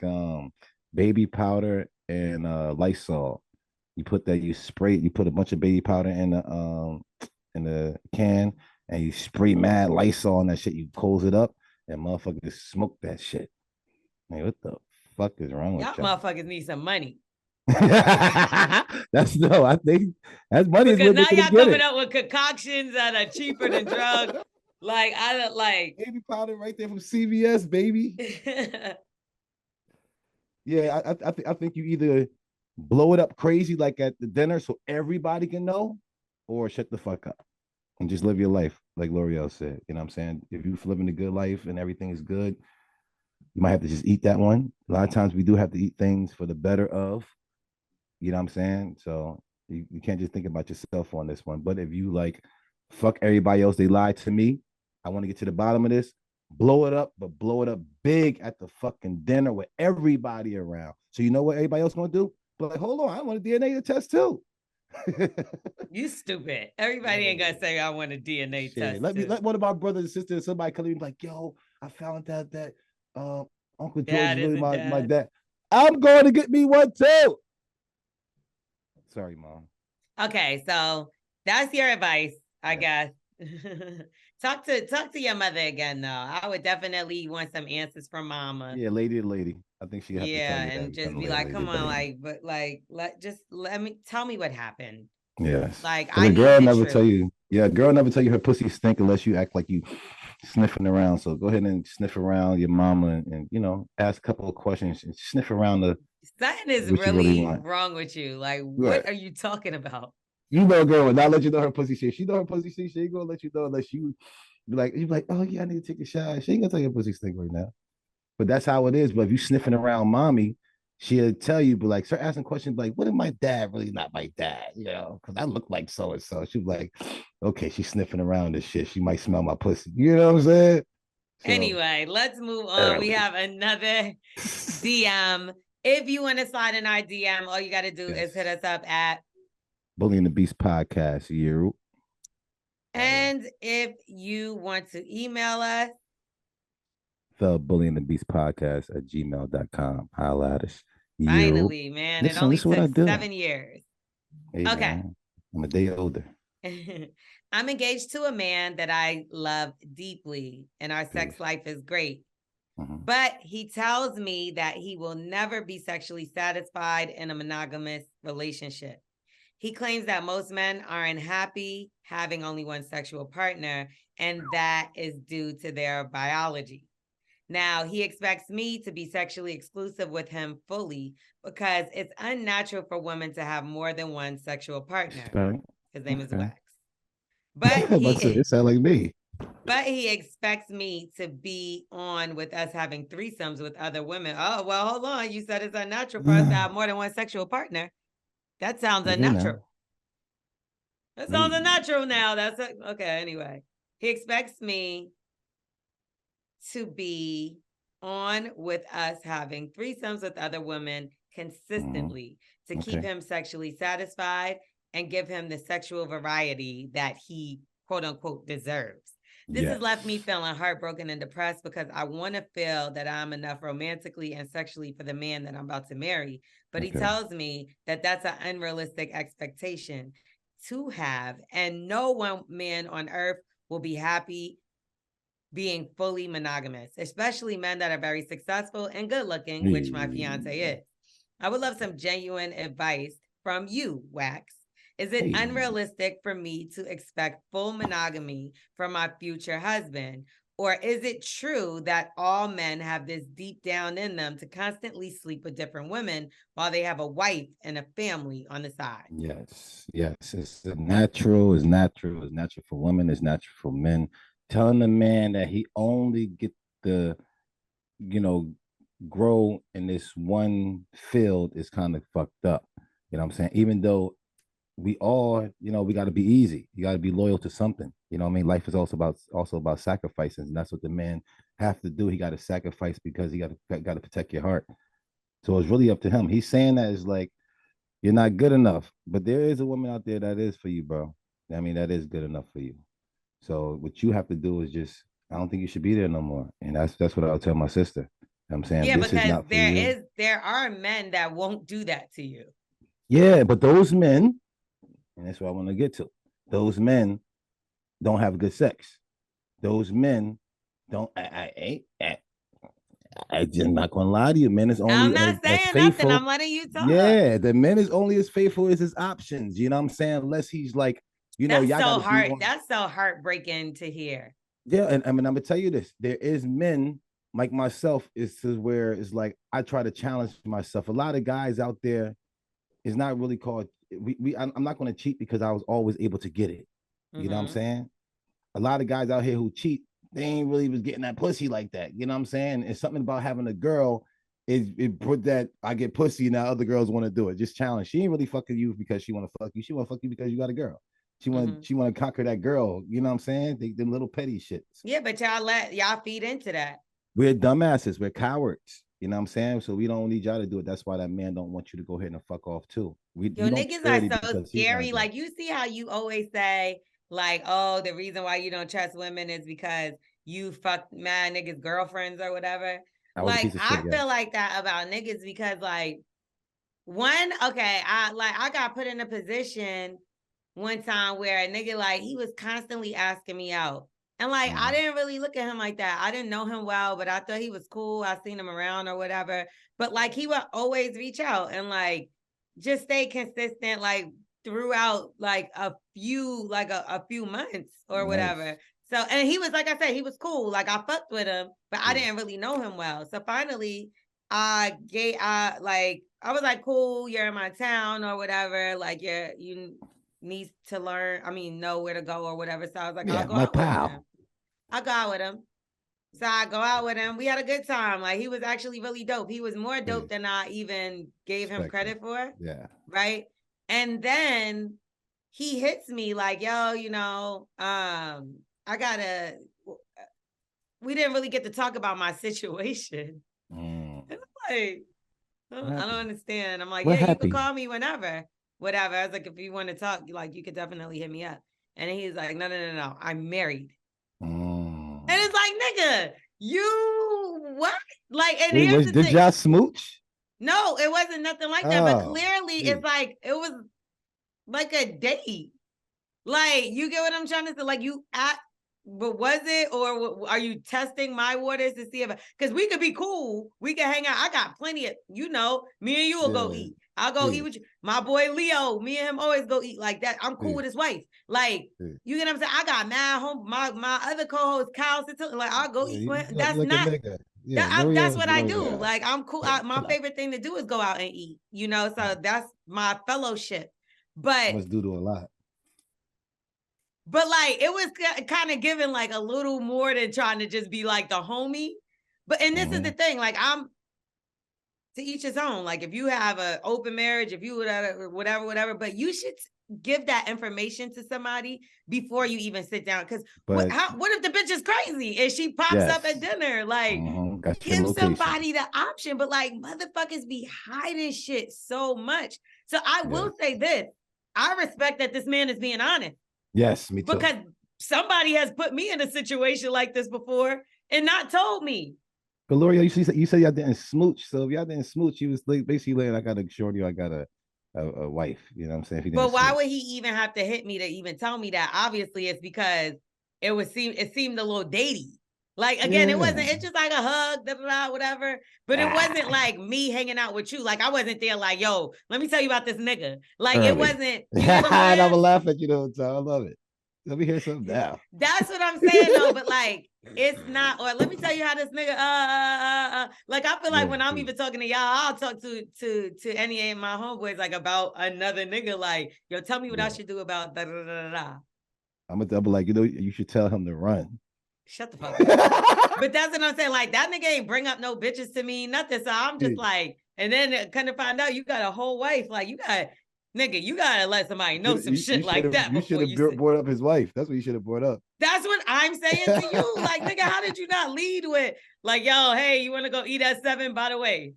baby powder and Lysol. You put that, you spray it, you put a bunch of baby powder in the can, and you spray mad Lysol on that shit. You close it up, and motherfuckers smoke that shit. Man, what the fuck is wrong with y'all? Motherfuckers need some money. I think that's money. Because now y'all coming up with concoctions that are cheaper than drugs. Like, I don't like baby powder right there from CVS, baby. Yeah, I think you either blow it up crazy like at the dinner so everybody can know, or shut the fuck up and just live your life like L'Oreal said. You know what I'm saying? If you're living a good life and everything is good, you might have to just eat that one. A lot of times we do have to eat things for the better of. You know what I'm saying? So you can't just think about yourself on this one. But if you like, fuck everybody else, they lied to me. I want to get to the bottom of this. Blow it up, but blow it up big at the fucking dinner with everybody around. So you know what everybody else gonna do? But like, hold on, I want a DNA test too. You stupid. Everybody ain't gonna say I want a DNA test. Let one of my brothers and sisters, somebody come in and be like, yo, I found out that Uncle George is really my dad. I'm going to get me one too. Sorry, Mom. Okay, so that's your advice, I guess. Talk to your mother again, though. I would definitely want some answers from Mama. Yeah, lady. I think she. Yeah, and just be like, come on, tell me what happened. Yes. Like, a girl never tell you. Yeah, a girl never tell you her pussy stink unless you act like you sniffing around. So go ahead and sniff around your mama and you know, ask a couple of questions and sniff around the. Something is really wrong with you. Like, what are you talking about? You know, a girl would not let you know her pussy shit. She know her pussy shit. She ain't gonna let you know unless you be like, oh yeah, I need to take a shower. She ain't gonna tell you her pussy stink right now. But that's how it is. But if you sniffing around mommy, she'll tell you, but like start asking questions like, what if my dad really not my dad? You know, because I look like so and so. She's like, okay, she's sniffing around this shit. She might smell my pussy. You know what I'm saying? So, anyway, let's move on. We have another DM. If you want to slide in our DM, all you got to do is hit us up at Bully and the Beast Podcast. You. And if you want to email us, the Bully and the Beast Podcast at gmail.com. Holla at us. Finally, man. It only took 7 years. Hey, okay. Man, I'm a day older. I'm engaged to a man that I love deeply, and our sex life is great. But he tells me that he will never be sexually satisfied in a monogamous relationship. He claims that most men are unhappy having only one sexual partner, and that is due to their biology. Now, he expects me to be sexually exclusive with him fully because it's unnatural for women to have more than one sexual partner. His name is Wax. But it sound like me. But he expects me to be on with us having threesomes with other women. Oh, well, hold on. You said it's unnatural for us to have more than one sexual partner. That sounds unnatural. That sounds unnatural now. Okay. Anyway, he expects me to be on with us having threesomes with other women consistently to keep him sexually satisfied and give him the sexual variety that he, quote unquote, deserves. This has left me feeling heartbroken and depressed because I want to feel that I'm enough romantically and sexually for the man that I'm about to marry. But he tells me that that's an unrealistic expectation to have, and no one man on earth will be happy being fully monogamous, especially men that are very successful and good looking, which my fiance is. I would love some genuine advice from you, Wax. Is it unrealistic for me to expect full monogamy from my future husband? Or is it true that all men have this deep down in them to constantly sleep with different women while they have a wife and a family on the side? Yes. It's natural. It's natural. It's natural for women. It's natural for men. Telling the man that he only get the, grow in this one field is kind of fucked up. You know what I'm saying? Even though we all, we got to be easy. You got to be loyal to something. You know what I mean? Life is also about sacrifices, and that's what the man have to do. He got to sacrifice because he got to protect your heart. So it's really up to him. He's saying that is like you're not good enough, but there is a woman out there that is for you, bro. I mean, that is good enough for you. So what you have to do is just, I don't think you should be there no more. And that's what I'll tell my sister. I'm saying, yeah, this because is not for you. There are men that won't do that to you. Yeah, but those men, and that's what I want to get to. Those men don't have good sex. Those men don't. I just not gonna lie to you, man. It's only I'm not saying nothing. I'm letting you talk. Yeah, the man is only as faithful as his options. You know what I'm saying? Unless he's like, that's so hard. That's so heartbreaking to hear. Yeah, and I mean, I'm gonna tell you this: there is men like myself. Is where it's like I try to challenge myself. A lot of guys out there is not really called. I'm not gonna cheat because I was always able to get it. You know what I'm saying? A lot of guys out here who cheat, they ain't really was getting that pussy like that. You know what I'm saying? It's something about having a girl. It put that I get pussy now. Other girls want to do it. Just challenge. She ain't really fucking you because she want to fuck you. She want to fuck you because you got a girl. She want to conquer that girl. You know what I'm saying? Them little petty shits. Yeah, but y'all feed into that. We're dumbasses. We're cowards. You know what I'm saying? So we don't need y'all to do it. That's why that man don't want you to go ahead and fuck off too. Niggas are so scary. Like, you see how you always say, like, oh, the reason why you don't trust women is because you fuck mad niggas' girlfriends or whatever. Like, I feel like that about niggas because, like, I got put in a position one time where a nigga, like, he was constantly asking me out. And like, I didn't really look at him like that. I didn't know him well, but I thought he was cool. I seen him around or whatever. But like, he would always reach out and like just stay consistent, like throughout like a few months or whatever. So, and he was, like I said, he was cool. Like, I fucked with him, but I didn't really know him well. So finally, I was like, cool, you're in my town or whatever. Like, you need to know where to go or whatever. So I was like, I'll go out with him. I go out with him. So I go out with him. We had a good time. Like, he was actually really dope. He was more dope than I even gave him credit for. Yeah. Right. And then he hits me like, yo, we didn't really get to talk about my situation. And I'm like, I don't understand. I'm like, you can call me whenever, whatever. I was like, if you want to talk, like, you could definitely hit me up. And he's like, no, I'm married. And it's like, nigga, you what? Like, and here's the thing. Did y'all smooch? No, it wasn't nothing like that. But clearly, it's like, it was like a date. Like, you get what I'm trying to say? Like, but was it, or are you testing my waters to see if, because we could be cool, we can hang out. I got plenty of, me and you will go eat. I'll go eat with you. My boy Leo, me and him always go eat like that. I'm cool with his wife. Like, you get what I'm saying? I got mad home. My other co-host Kyle, like, I'll go eat with him. That's not. That's what I do. Like, I'm cool. My favorite thing to do is go out and eat. So that's my fellowship. But must do to a lot. But like, it was kind of giving like a little more than trying to just be like the homie. But, and this is the thing, like, I'm to each his own. Like, if you have an open marriage, if you whatever, but you should give that information to somebody before you even sit down. Because what if the bitch is crazy and she pops up at dinner? Like, give somebody the option. But like, motherfuckers be hiding shit so much. So I will say this: I respect that this man is being honest. Yes, me too. Because somebody has put me in a situation like this before and not told me. But Lorel, you said y'all didn't smooch. So if y'all didn't smooch, you was like basically like, I got a shorty, I got a wife. You know what I'm saying? But why would he even have to hit me to even tell me that? Obviously, it's because it seemed a little datey. Like, again, it's just like a hug, whatever. But it wasn't like me hanging out with you. Like, I wasn't there like, yo, let me tell you about this nigga. Like, it wasn't. You know I'm gonna laugh at you the whole time. I love it. Let me hear something now. That's what I'm saying, though. But like, it's not, or let me tell you how this nigga, like, I feel like when I'm even talking to y'all, I'll talk to any of my homeboys, like, about another nigga, like, yo, tell me what I should do about da da da da. I'm gonna double, like, you should tell him to run. Shut the fuck up. But that's what I'm saying. Like, that nigga ain't bring up no bitches to me, nothing. So I'm just like, and then kind of find out you got a whole wife. Like, you gotta let somebody know some shit like that. You should have brought up his wife. That's what you should have brought up. That's what I'm saying to you. Like, nigga, how did you not lead with, like, yo, hey, you want to go eat at 7? By the way,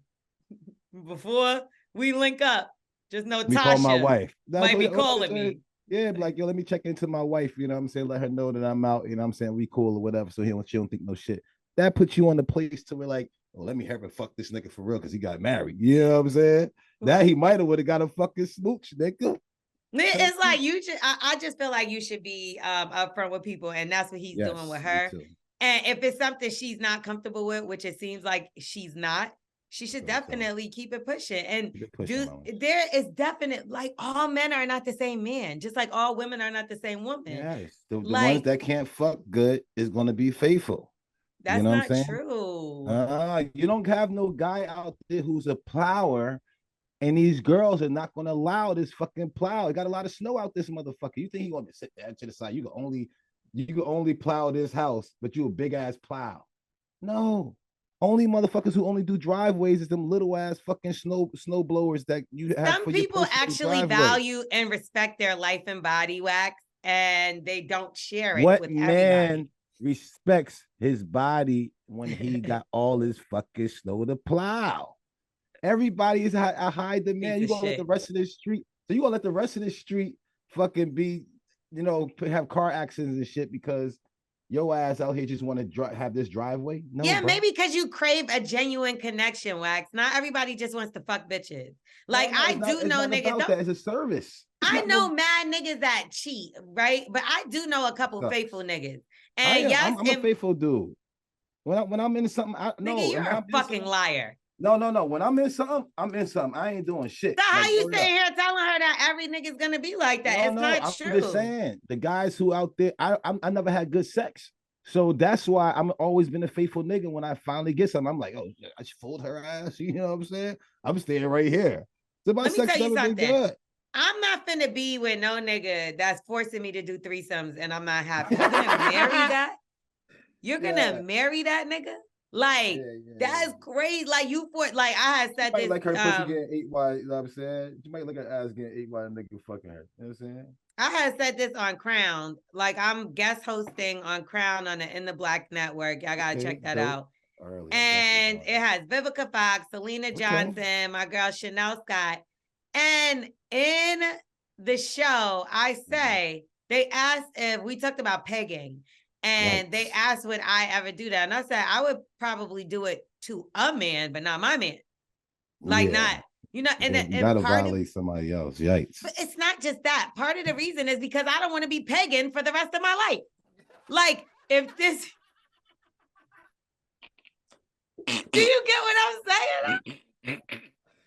before we link up, just know Tasha call my wife. might be calling me. Yeah, like, yo, let me check into my wife. You know what I'm saying? Let her know that I'm out. You know what I'm saying? We cool or whatever. So she don't think no shit. That puts you on the place to where, like, oh, let me have her fuck this nigga for real because he got married. You know what I'm saying? That he might have would have got a fucking smooch, nigga. It's like you should. I just feel like you should be upfront with people, and that's what he's doing with her. And if it's something she's not comfortable with, which it seems like she's not, she should definitely keep it pushing. And there is definite, like, all men are not the same man, just like all women are not the same woman. Yes, the ones that can't fuck good is going to be faithful. That's not true. You don't have no guy out there who's a plower, and these girls are not going to allow this fucking plow. It got a lot of snow out this motherfucker. You think he going to sit there to the side? You can only plow this house, but you a big ass plow. No. Only motherfuckers who only do driveways is them little ass fucking snow blowers that you have. Some people actually value and respect their life and body wax, and they don't share it with everybody. What man respects his body when he got all his fucking snow to plow? Everybody is a high demand. You gonna let the rest of this street? So you gonna let the rest of this street fucking be, have car accidents and shit because your ass out here just want to have this driveway? No, yeah, bro. Maybe because you crave a genuine connection, Wax. Not everybody just wants to fuck bitches. Like, no, I do know niggas. That is a service. I know mad niggas that cheat, right? But I do know a couple faithful niggas. And I'm a faithful dude. When I'm into something, nigga, you're a fucking liar. No. When I'm in something, I'm in something. I ain't doing shit. So how you sitting here telling her that every nigga's gonna be like that? It's not true. I'm just saying, the guys who out there, I never had good sex. So that's why I'm always been a faithful nigga. When I finally get something, I'm like, oh, I just fooled her ass. You know what I'm saying? I'm staying right here. So my sex never been good. I'm not finna be with no nigga that's forcing me to do threesomes and I'm not happy. You're gonna marry that? You're gonna marry that nigga? Like, that's crazy. Like, I had said this. Like her pussy getting ate by, you know what I'm saying? You might look at ass getting ate by a nigga fucking her. You know what I'm saying? I had said this on Crown. Like, I'm guest hosting on Crown on the In the Black Network. Y'all gotta check that out. And it has Vivica Fox, Selena Johnson, my girl Chanel Scott. And in the show, I say, they asked if we talked about pegging. And they asked, would I ever do that? And I said, I would probably do it to a man, but not my man. Like, not, and you gotta violate somebody else. Yikes. But it's not just that. Part of the reason is because I don't want to be pegging for the rest of my life. Like, if this, do you get what I'm saying?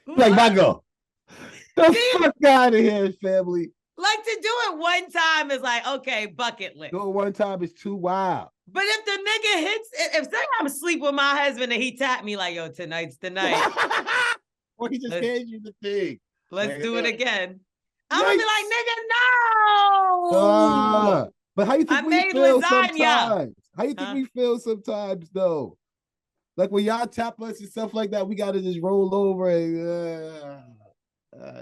Like, my girl, the fuck out of here, family. Like, to do it one time is like, okay, bucket list. Do it one time is too wild. But if the nigga hits, if say I'm asleep with my husband and he tapped me like, yo, tonight's the night. Or he just hands you the thing. Let's do it again. I'm gonna be like, nigga, no. But how you think we feel sometimes? How you think we feel sometimes, though? Like when y'all tap us and stuff like that, we gotta just roll over and.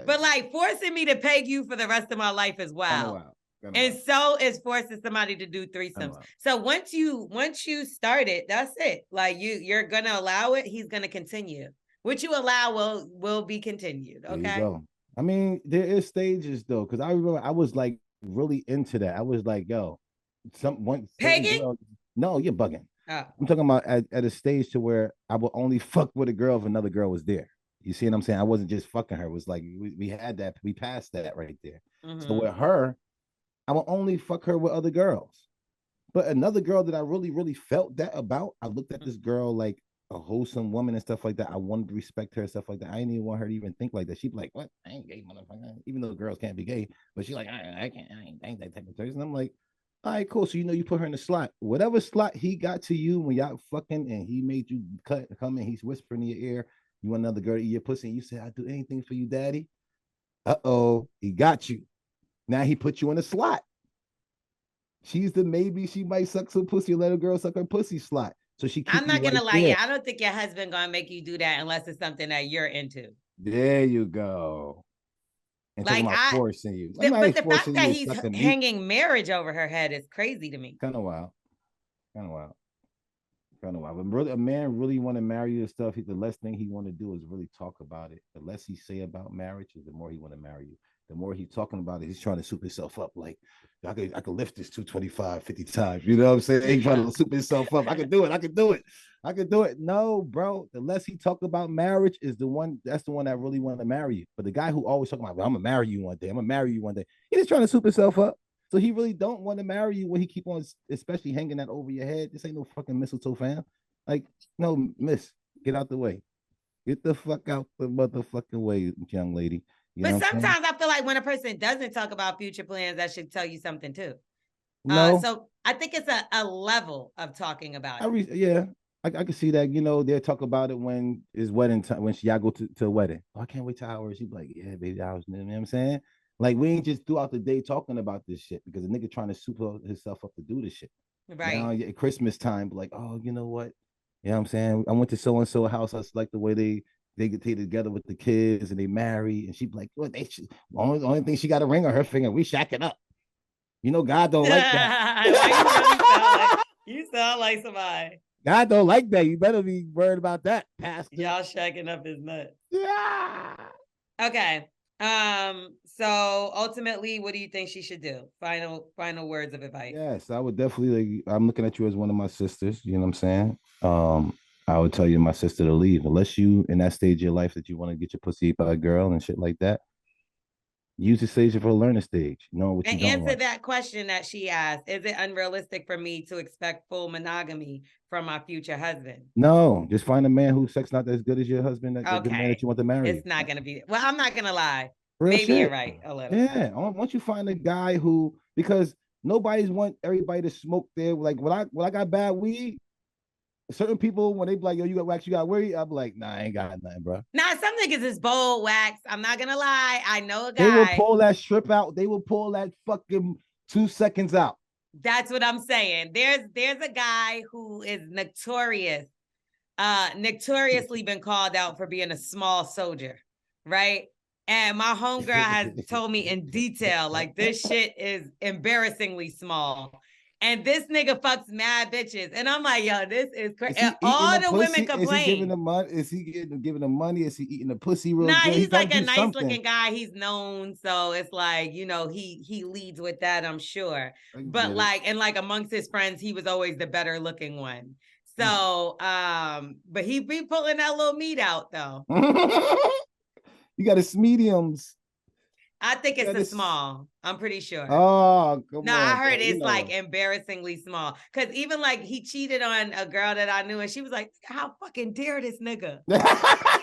But like forcing me to pay you for the rest of my life as well. And so is forcing somebody to do threesomes. So once you start it, that's it. Like you're gonna allow it. He's gonna continue. What you allow will be continued. Okay. There you go. I mean, there is stages though, because I remember I was like really into that. I was like, yo, pegging? Girl, no, you're bugging. Oh. I'm talking about at a stage to where I would only fuck with a girl if another girl was there. You see what I'm saying? I wasn't just fucking her. It was like we had that, we passed that right there. Mm-hmm. So with her, I would only fuck her with other girls. But another girl that I really, really felt that about, I looked at this girl like a wholesome woman and stuff like that. I wanted to respect her and stuff like that. I didn't even want her to even think like that. She'd be like, what? I ain't gay, motherfucker. Even though girls can't be gay. But she's like, I ain't that type of person. I'm like, all right, cool. So you put her in the slot. Whatever slot he got to you when y'all fucking and he made you come in, he's whispering in your ear, you want another girl to eat your pussy, and you say, I'd do anything for you, daddy. Uh-oh, he got you. Now he put you in a slot. She's the maybe she might suck some pussy or let a girl suck her pussy slot. So I'm not gonna lie, I don't think your husband gonna make you do that unless it's something that you're into. There you go. And like forcing you. But the fact that he's hanging marriage over her head is crazy to me. Kind of wild. When a man really want to marry you and stuff, the less thing he want to do is really talk about it. The less he say about marriage is the more he want to marry you. The more he's talking about it, he's trying to soup himself up. Like, I could lift this 225 50 times. You know what I'm saying? He's trying to soup himself up. I can do it. No, bro. The less he talk about marriage is that's the one that really want to marry you. But the guy who always talking about, well, I'm gonna marry you one day. He's just trying to soup himself up. So he really don't want to marry you when he keep on, especially hanging that over your head. This ain't no fucking mistletoe, fam. Like, no, miss, get out the way. Get the fuck out the motherfucking way, young lady. But sometimes I feel like when a person doesn't talk about future plans, that should tell you something too. No. So I think it's a level of talking about it. I can see that. They'll talk about it when it's wedding time, when y'all go to a wedding. Oh, I can't wait till hours. She'd be like, yeah, baby, hours. You know what I'm saying? Like, we ain't just throughout the day talking about this shit because the nigga trying to super himself up to do this shit. Right. Now, at Christmas time, like, oh, you know what? You know what I'm saying? I went to so-and-so house. I like the way they get together with the kids and they marry. And she'd be like, well, only thing she got a ring on her finger. We shacking up. God don't like that. You sound like somebody. God don't like that. You better be worried about that, Pastor. Y'all shacking up his nuts. Yeah. Okay. So ultimately, what do you think she should do? Final words of advice. Yes, I would definitely. I'm looking at you as one of my sisters. You know what I'm saying? I would tell you, my sister, to leave unless you in that stage of your life that you want to get your pussy by a girl and shit like that. Use the stage for a learning stage. What and you answer want. That question that she asked. Is it unrealistic for me to expect full monogamy from my future husband? No, just find a man whose sex not as good as your husband. That good man that you want to marry. It's not gonna be. Well, I'm not gonna lie. Real Maybe shit. You're right. A little. Yeah. Once you find a guy who, because nobody's want everybody to smoke there. Like when I got bad weed, certain people when they be like, yo, you got wax, you got weed, I'm like, nah, I ain't got nothing, bro. Nah, some niggas is bold wax. I'm not gonna lie. I know a guy. They will pull that strip out. They will pull that fucking 2 seconds out. That's what I'm saying. There's a guy who is notoriously been called out for being a small soldier, right? And my homegirl has told me in detail, like, this shit is embarrassingly small. And this nigga fucks mad bitches. And I'm like, yo, this is crazy. And all the women complain. Is he giving the money? Is he giving the money? Is he eating the pussy real good? He's like a nice looking guy. He's known. So it's like, he leads with that, I'm sure. But like amongst his friends, he was always the better looking one. So, but he be pulling that little meat out though. You got his mediums. I think it's a small. I'm pretty sure. Oh, come on. I heard it's like embarrassingly small. Because even like he cheated on a girl that I knew, and she was like, "How fucking dare this nigga?" I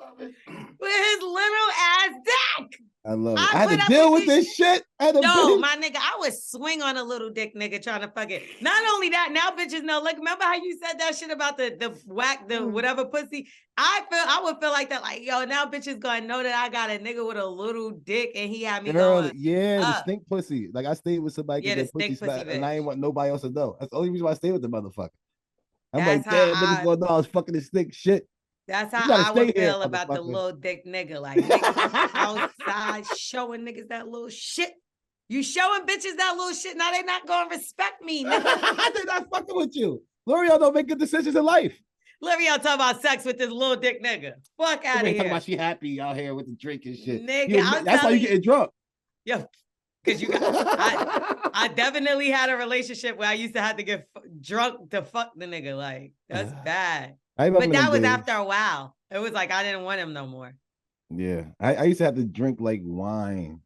love it. With his little ass dick. I love it. I had to deal with this shit. No, my nigga, I would swing on a little dick nigga trying to fuck it. Not only that, now bitches know. Like, remember how you said that shit about the whack, the whatever pussy? I would feel like that. Like, yo, now bitches gonna know that I got a nigga with a little dick and he had me going. Yeah, the stink pussy. Like I stayed with somebody the pussy pussy and I ain't want nobody else to know. That's the only reason why I stayed with the motherfucker. I'm That's like, damn, niggas gonna know I was fucking this stink shit. That's how I would feel about the little dick nigga. Like, niggas outside showing niggas that little shit. You showing bitches that little shit. Now they not gonna respect me. They're not fucking with you. L'Oreal don't make good decisions in life. L'Oreal talking about sex with this little dick nigga. Fuck out of here. Talking about she happy out here with the drink and shit. Nigga, that's how you getting drunk. Yo, because I definitely had a relationship where I used to have to get drunk to fuck the nigga. Like, that's bad. But that was after a while. It was like I didn't want him no more. Yeah. I used to have to drink like wine.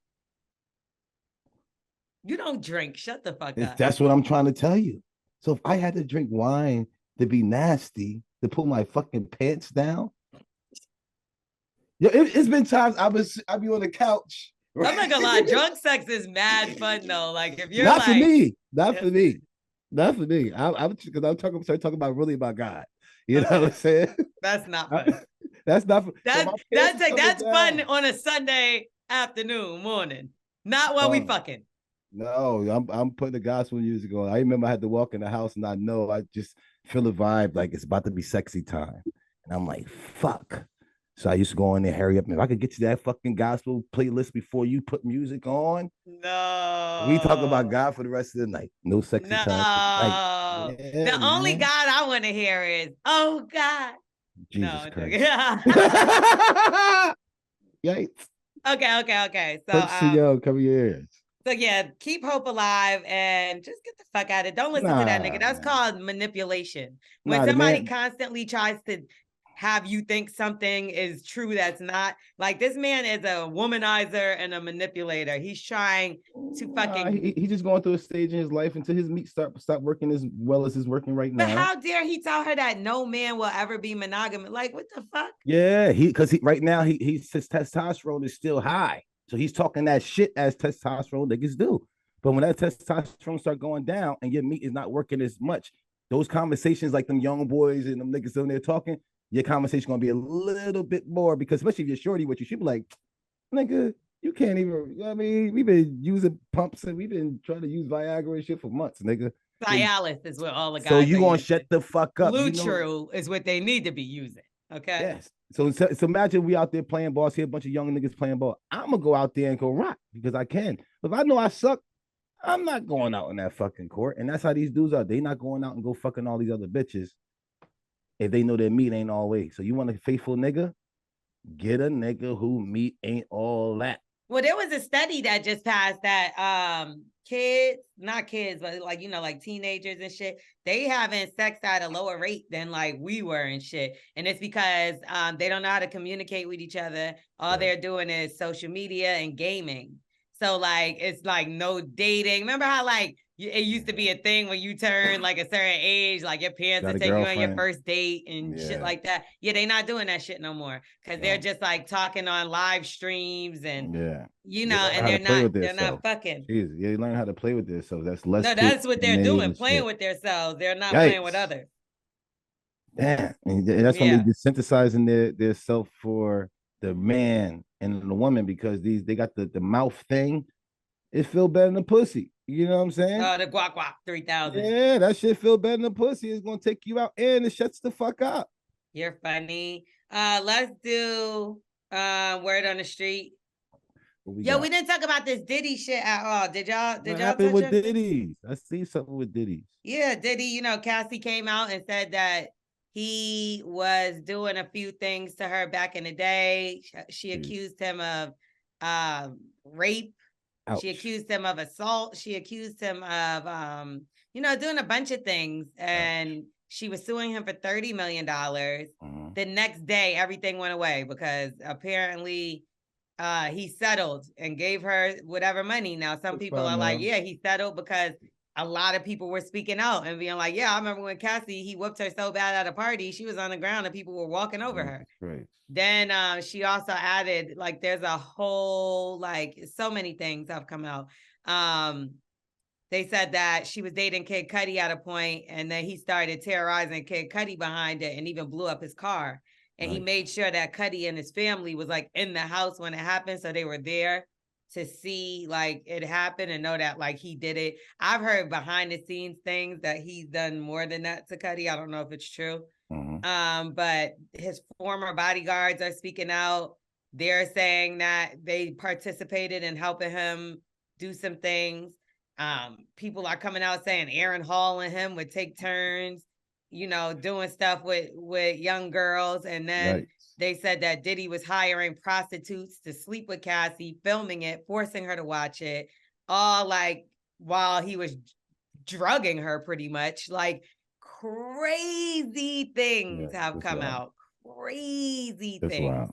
You don't drink. Shut the fuck up. That's what I'm trying to tell you. So if I had to drink wine to be nasty, to pull my fucking pants down. Yeah, it's been times I'll be on the couch. Right? I'm not gonna lie, drunk sex is mad fun though. Like if you're not for me. I'm talking about really about God. You know what I'm saying? That's not fun. That's not that's fun on a Sunday afternoon, morning. Not while we fucking. No, I'm putting the gospel music on. I remember I had to walk in the house and I just feel a vibe like it's about to be sexy time. And I'm like, fuck. So I used to go in there, hurry up. If I could get you that fucking gospel playlist before you put music on. No. We talk about God for the rest of the night. No sexy time. Like, the only God I want to hear is, oh God. Jesus Christ. Yikes. Okay. So cover your ears. So yeah, keep hope alive and just get the fuck out of it. Don't listen to that nigga. That's called manipulation. When somebody constantly tries to have you think something is true that's not. Like this man is a womanizer and a manipulator. He's trying to fucking. He's just going through a stage in his life until his meat stop working as well as it's working right now. But how dare he tell her that no man will ever be monogamous? Like what the fuck? Yeah, because right now his testosterone is still high. So he's talking that shit as testosterone niggas do. But when that testosterone start going down and your meat is not working as much, those conversations like them young boys and them niggas in there talking, your conversation gonna be a little bit more because especially if you're shorty with you, she be like, nigga, you can't even, I mean, we've been using pumps and we've been trying to use Viagra and shit for months, nigga. Cialis is what all the guys. So you gonna shut the fuck up. Lutru is what they need to be using. Okay. Yes. So imagine we out there playing ball, see a bunch of young niggas playing ball. I'm gonna go out there and go rock because I can. But if I know I suck, I'm not going out in that fucking court. And that's how these dudes are. They not going out and go fucking all these other bitches if they know their meat ain't all way. So you want a faithful nigga? Get a nigga who meat ain't all that. Well, there was a study that just passed that kids, not kids, but like, you know, like teenagers and shit, they having sex at a lower rate than like we were and shit. And it's because they don't know how to communicate with each other. All they're doing is social media and gaming. So like, it's like no dating. Remember how like it used to be a thing when you turn like a certain age, like your parents would take you on your first date and shit like that. Yeah, they not doing that shit no more because they're just like talking on live streams and you know, and they're not fucking. Jeez, yeah, you learn how to play with themselves. That's less. No, that's what they're doing, playing with themselves. They're not playing with others. Damn, and that's when they're synthesizing their self for the man and the woman because they got the mouth thing. It feel better than pussy. You know what I'm saying? Oh, the guac 3000. Yeah, that shit feel better than pussy. It's gonna take you out and it shuts the fuck up. You're funny. Let's do word on the street. We didn't talk about this Diddy shit at all. Did y'all? What happened with Diddy? I see something with Diddy. Yeah, Diddy. You know, Cassie came out and said that he was doing a few things to her back in the day. She accused him of rape. Ouch. She accused him of assault. She accused him of, doing a bunch of things. And she was suing him for $30 million. The next day, everything went away because apparently he settled and gave her whatever money. Now, some people are like, yeah, he settled because a lot of people were speaking out and being like, yeah, I remember when Cassie, he whooped her so bad at a party, she was on the ground and people were walking over her. Great. Then she also added, like, there's a whole, like, so many things have come out. They said that she was dating Kid Cudi at a point, and then he started terrorizing Kid Cudi behind it and even blew up his car. And he made sure that Cudi and his family was like in the house when it happened. So they were there to see like it happen and know that like he did it. I've heard behind the scenes things that he's done more than that to Cudi. I don't know if it's true. But his former bodyguards are speaking out. They're saying that they participated in helping him do some things. People are coming out saying Aaron Hall and him would take turns, you know, doing stuff with young girls. And then they said that Diddy was hiring prostitutes to sleep with Cassie, filming it, forcing her to watch it, all like while he was drugging her pretty much. Like crazy things have come out. Crazy things. Wild.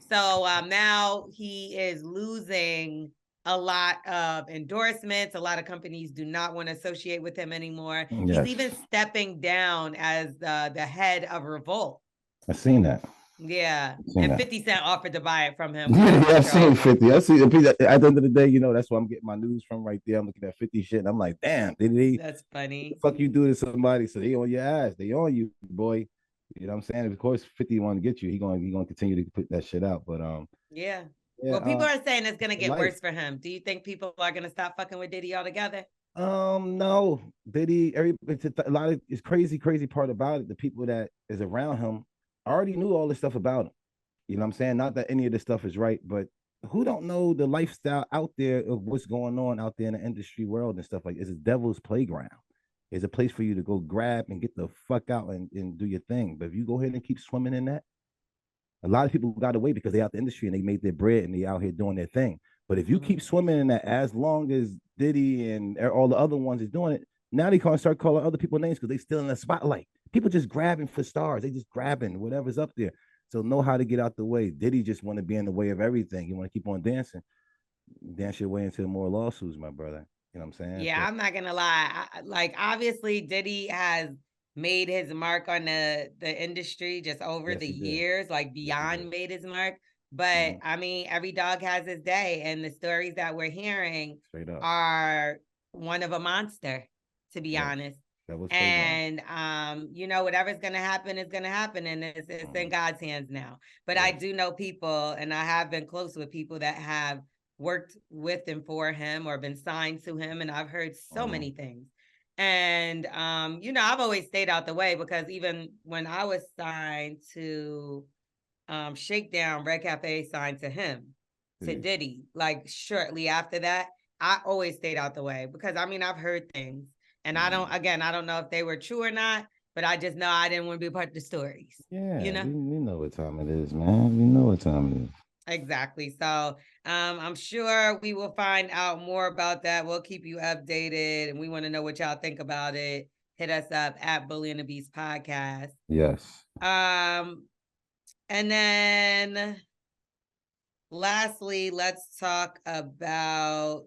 So now he is losing a lot of endorsements. A lot of companies do not want to associate with him anymore. He's even stepping down as the head of Revolt. I've seen that. Yeah. And 50 Cent offered to buy it from him. Yeah, I've seen 50. I see at the end of the day, you know, that's where I'm getting my news from right there. I'm looking at 50 shit and I'm like, damn, did he? That's funny. What the fuck you do to somebody? So they on your ass. They on you, boy. You know what I'm saying? Of course, 50 want to get you. He gonna continue to put that shit out. But yeah. Well, people are saying it's gonna get worse for him. Do you think people are gonna stop fucking with Diddy altogether? No. Diddy, a lot of it's crazy part about it. The people that is around him already knew all this stuff about him. You know what I'm saying? Not that any of this stuff is right, but who don't know the lifestyle out there of what's going on out there in the industry world and stuff like it's a devil's playground. It's a place for you to go grab and get the fuck out and do your thing. But if you go ahead and keep swimming in that, a lot of people got away because they out the industry and they made their bread and they out here doing their thing. But if you keep swimming in that as long as Diddy and all the other ones is doing it, now they can't start calling other people names because they still in the spotlight. People just grabbing for stars. They just grabbing whatever's up there. So know how to get out the way. Diddy just want to be in the way of everything. You want to keep on dancing. Dance your way into more lawsuits, my brother. You know what I'm saying? Yeah, so, I'm not gonna lie. Like obviously Diddy has made his mark on the industry just over the years, like beyond made his mark. But I mean, every dog has his day, and the stories that we're hearing are one of a monster, to be honest. And you know, whatever's gonna happen is gonna happen, and it's in God's hands now. But I do know people, and I have been close with people that have worked with and for him or been signed to him, and I've heard so many things. And you know, I've always stayed out the way because even when I was signed to Shakedown, Red Cafe signed to him, to Diddy, like shortly after that, I always stayed out the way because I mean, I've heard things and I don't know if they were true or not, but I just know I didn't want to be a part of the stories. Yeah, you know, we know what time it is, man. We know what time it is. Exactly. So I'm sure we will find out more about that. We'll keep you updated and we want to know what y'all think about it. Hit us up at Bully and the Beast Podcast. Yes. And then lastly, let's talk about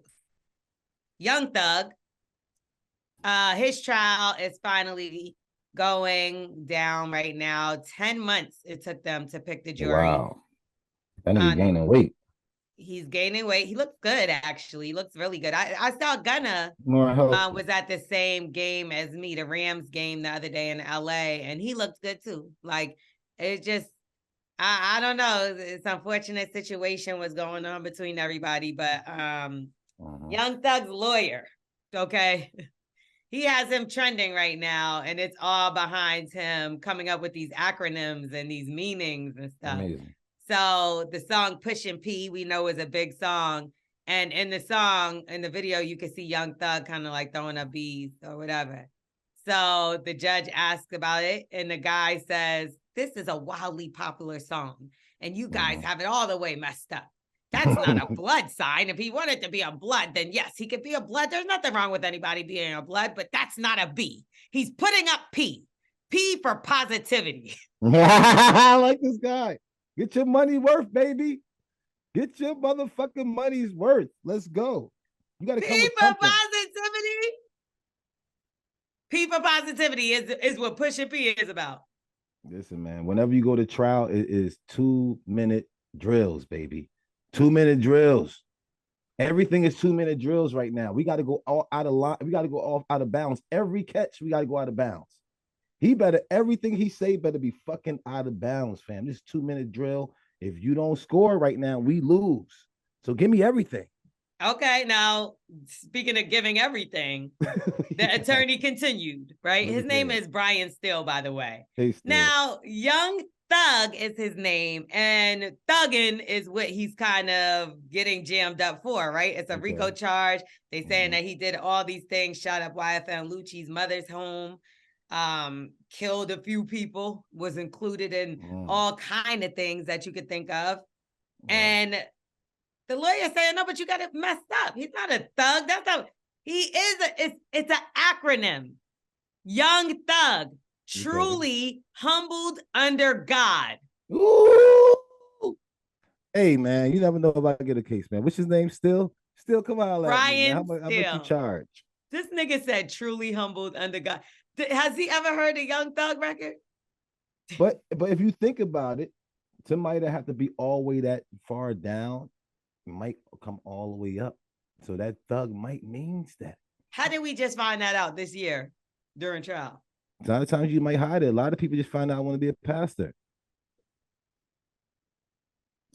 Young Thug. His trial is finally going down right now. 10 months it took them to pick the jury. Wow. That nigga gaining weight. He's gaining weight. He looks good, actually. He looks really good. I saw Gunna was at the same game as me, the Rams game the other day in LA, and he looked good too. Like, it's just, I don't know. It's an unfortunate situation was going on between everybody, but Young Thug's lawyer, okay? He has him trending right now, and it's all behind him coming up with these acronyms and these meanings and stuff. Amazing. So the song Pushin' P, we know, is a big song. And in the song, in the video, you can see Young Thug kind of like throwing up bees or whatever. So the judge asks about it, and the guy says, this is a wildly popular song, and you guys have it all the way messed up. That's not a blood sign. If he wanted to be a blood, then yes, he could be a blood. There's nothing wrong with anybody being a blood, but that's not a B. He's putting up P. P for positivity. I like this guy. Get your money worth, baby. Get your motherfucking money's worth. Let's go. You got to come with something. Positivity. P for positivity is what Pusha P is about. Listen, man, whenever you go to trial, it is 2-minute drills, baby. 2-minute drills. Everything is 2-minute drills right now. We got to go all out of line. We got to go off out of bounds. Every catch, we got to go out of bounds. Everything he say better be fucking out of bounds, fam. This 2-minute drill. If you don't score right now, we lose. So give me everything. Okay, now speaking of giving everything, the attorney continued, right? His name is Brian Steele, by the way. Hey, now, Young Thug is his name, and thugging is what he's kind of getting jammed up for, right? It's a RICO charge. They saying that he did all these things, shot up YFN Lucci's mother's home, killed a few people, was included in all kind of things that you could think of. And the lawyer saying, no, but you got it messed up. He's not a thug. That's not, he is, it's an acronym. Young Thug, truly humbled under God. Ooh. Hey, man, you never know if I get a case, man. What's his name still? Still, come on, Brian. How much you charge? This nigga said truly humbled under God. Has he ever heard a Young Thug record? But if you think about it, somebody that have to be all the way that far down might come all the way up. So that thug might means that. How did we just find that out this year during trial? A lot of times you might hide it. A lot of people just find out I want to be a pastor.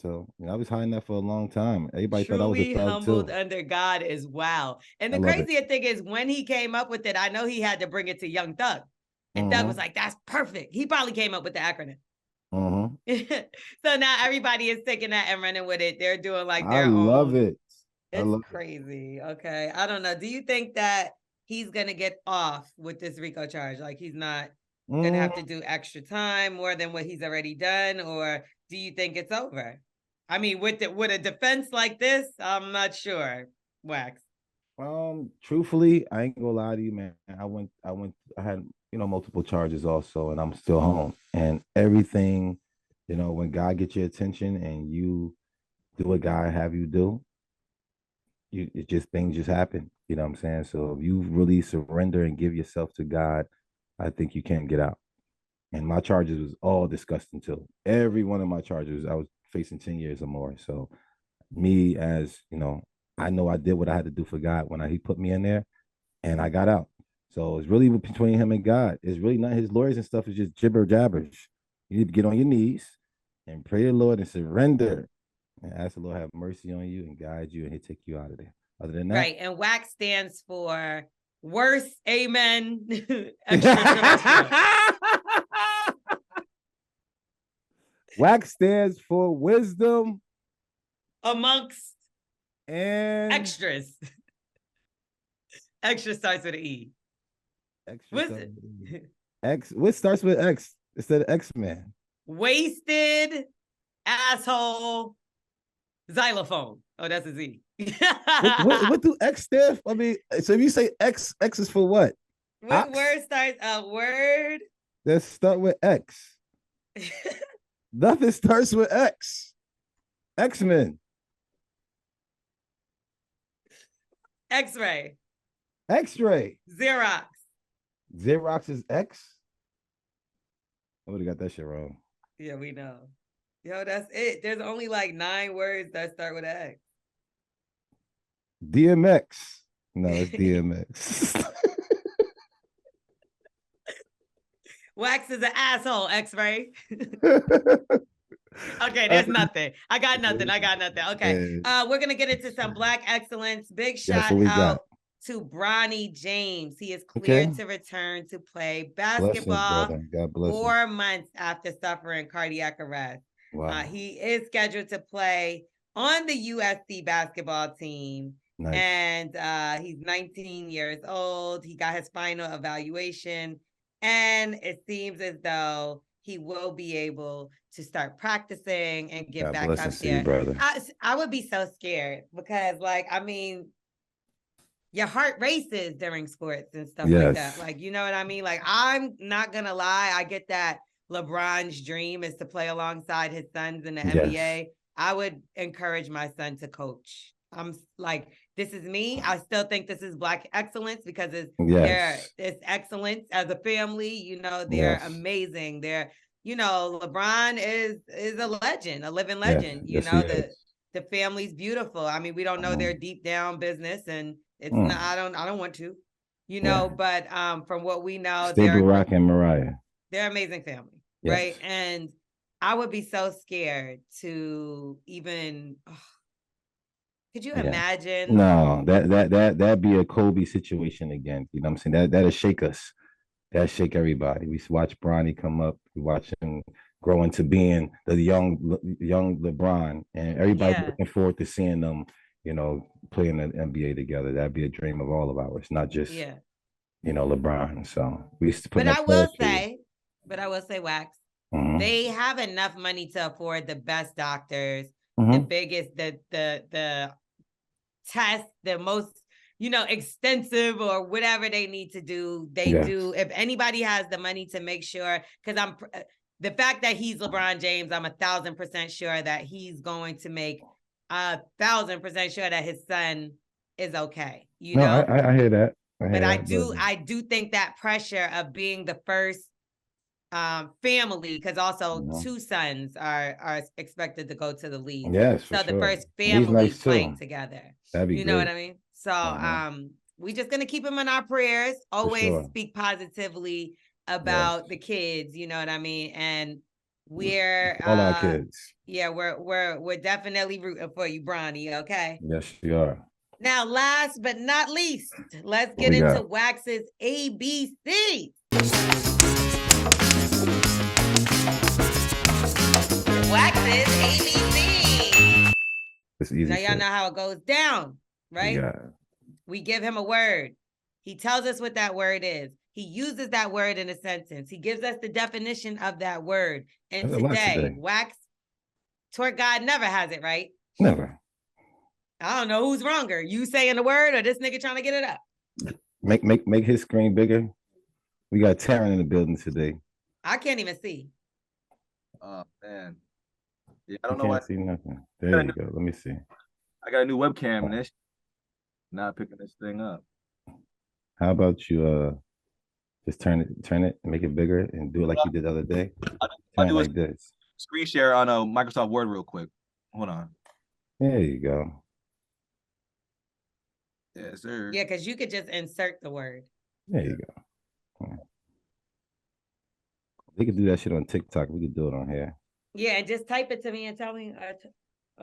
So I was hiding that for a long time. Everybody thought I was a thug humbled too. Under God as wow. And the craziest thing is when he came up with it, I know he had to bring it to Young Thug. And Thug was like, that's perfect. He probably came up with the acronym. So now everybody is taking that and running with it. They're doing like their own. I love it. It's crazy. Okay. I don't know. Do you think that he's going to get off with this RICO charge? Like he's not going to have to do extra time more than what he's already done? Or do you think it's over? I mean, with a defense like this, I'm not sure. Wax. Truthfully, I ain't gonna lie to you, man. I had, multiple charges also, and I'm still home. And everything, when God gets your attention and you do what God have you do, things just happen. You know what I'm saying? So if you really surrender and give yourself to God, I think you can't get out. And my charges was all disgusting too. Every one of my charges, I was facing 10 years or more. So me, as I know I did what I had to do for God when he put me in there, and I got out. So it's really between him and God. It's really not his lawyers and stuff. It's just gibber jabbers. You need to get on your knees and pray to the Lord and surrender and ask the Lord have mercy on you and guide you, and he'll take you out of there. Other than that, right. And WAC stands for worse. Amen. WAC stands for wisdom amongst and extras. Extra starts with an E. What starts with X instead of X-Man? Wasted asshole xylophone. Oh, that's a Z. what do X stand for? I mean, so if you say X is for what? What word starts a word? That start with X. Nothing starts with X. X-Men. X-ray. X-ray. Xerox. Xerox is X? I would have got that shit wrong. Yeah, we know. Yo, that's it. There's only like 9 words that start with X. DMX. No, it's DMX. Wax is an asshole, X-ray. Okay, there's nothing. I got nothing. Okay. We're gonna get into some Black excellence. Big shout out to Bronny James. He is cleared to return to play basketball 4 months after suffering cardiac arrest. Wow. He is scheduled to play on the USC basketball team. Nice. And he's 19 years old. He got his final evaluation, and it seems as though he will be able to start practicing and get back up there. I would be so scared because, your heart races during sports and stuff like that. Like, you know what I mean? Like, I'm not gonna lie. I get that LeBron's dream is to play alongside his sons in the NBA. I would encourage my son to coach. I'm like, this is me. I still think this is Black excellence because it's excellence as a family. You know, they're amazing. They're, you know, LeBron is a legend, a living legend. You know, the family's beautiful. I mean, we don't know their deep down business, and it's not. I don't want to, you know. But from what we know, Stable Rock and Mariah, they're amazing family, right? And I would be so scared to even. Could you imagine? No, that'd be a Kobe situation again. You know what I'm saying? That'll shake us. That'll shake everybody. We watch Bronny come up. We watch him grow into being the young LeBron, and everybody looking forward to seeing them, you know, play in the NBA together. That'd be a dream of all of ours, not just you know, LeBron. So we used to put. But I will say, Wax, they have enough money to afford the best doctors, the biggest, the test, the most, you know, extensive or whatever they need to do. They do. If anybody has the money to make sure, because the fact that he's LeBron James, I'm 1,000% sure that he's going to make 1,000% sure that his son is okay. You know, I hear that. I do think that pressure of being the first family, because also two sons are expected to go to the league. Yes, so the first family playing together. That'd be you know what I mean? So we just gonna keep them in our prayers. Always speak positively about the kids. You know what I mean? And we're all our kids. Yeah, we're definitely rooting for you, Bronny. Okay. Yes, you are. Now, last but not least, let's get into Wax's ABC. Wax's ABC. It's easy. Now y'all know how it goes down, right? Yeah. We give him a word. He tells us what that word is. He uses that word in a sentence. He gives us the definition of that word. And today, Wax, Twerk God never has it right. Never. I don't know who's wronger. You saying the word or this nigga trying to get it up? Make his screen bigger. We got Taryn in the building today. I can't even see. Oh man. Yeah, I don't know why. See nothing. There you go. Let me see. I got a new webcam and it's not picking this thing up. How about you just turn it and make it bigger and do it like you did the other day? I'll do like this. Screen share on a Microsoft Word real quick. Hold on. There you go. Yes, sir. Yeah, because you could just insert the word. There you go. They could do that shit on TikTok. We could do it on here. Yeah, and just type it to me and tell me,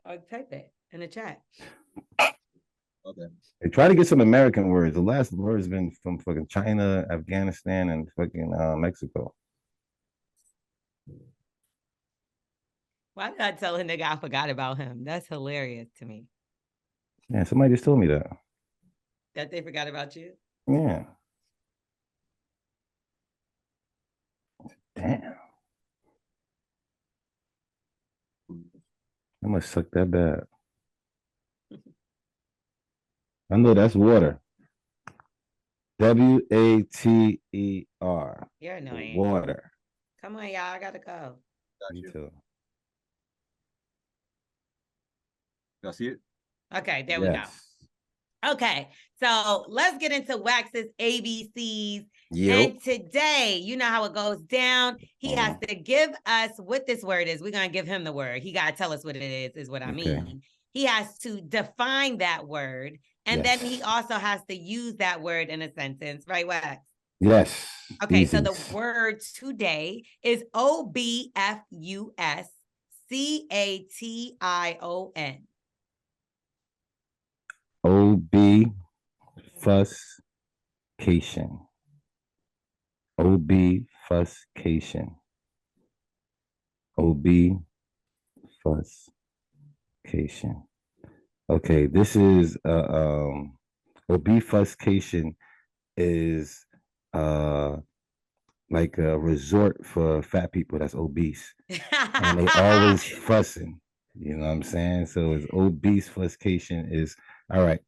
or type it in the chat. Okay. They try to get some American words. The last word has been from fucking China, Afghanistan, and fucking Mexico. Why did I tell a nigga I forgot about him? That's hilarious to me. Yeah, somebody just told me that. That they forgot about you? Yeah. Damn. I must suck that bad. I know that's water. WATER. You're annoying. Water. Come on, y'all. I gotta go. Me too. Y'all see it? Okay, there we go. Okay, so let's get into Wax's ABCs. Yep. And today, you know how it goes down. He has to give us what this word is. We're going to give him the word. He got to tell us what it is what I mean. He has to define that word. And then he also has to use that word in a sentence. Right, Wax? Yes. Okay, so the word today is OBFUSCATION. Obfuscation. Obfuscation. Obfuscation. Okay, this is obfuscation is like a resort for fat people that's obese. And they always fussing. You know what I'm saying? So it's obfuscation is all right.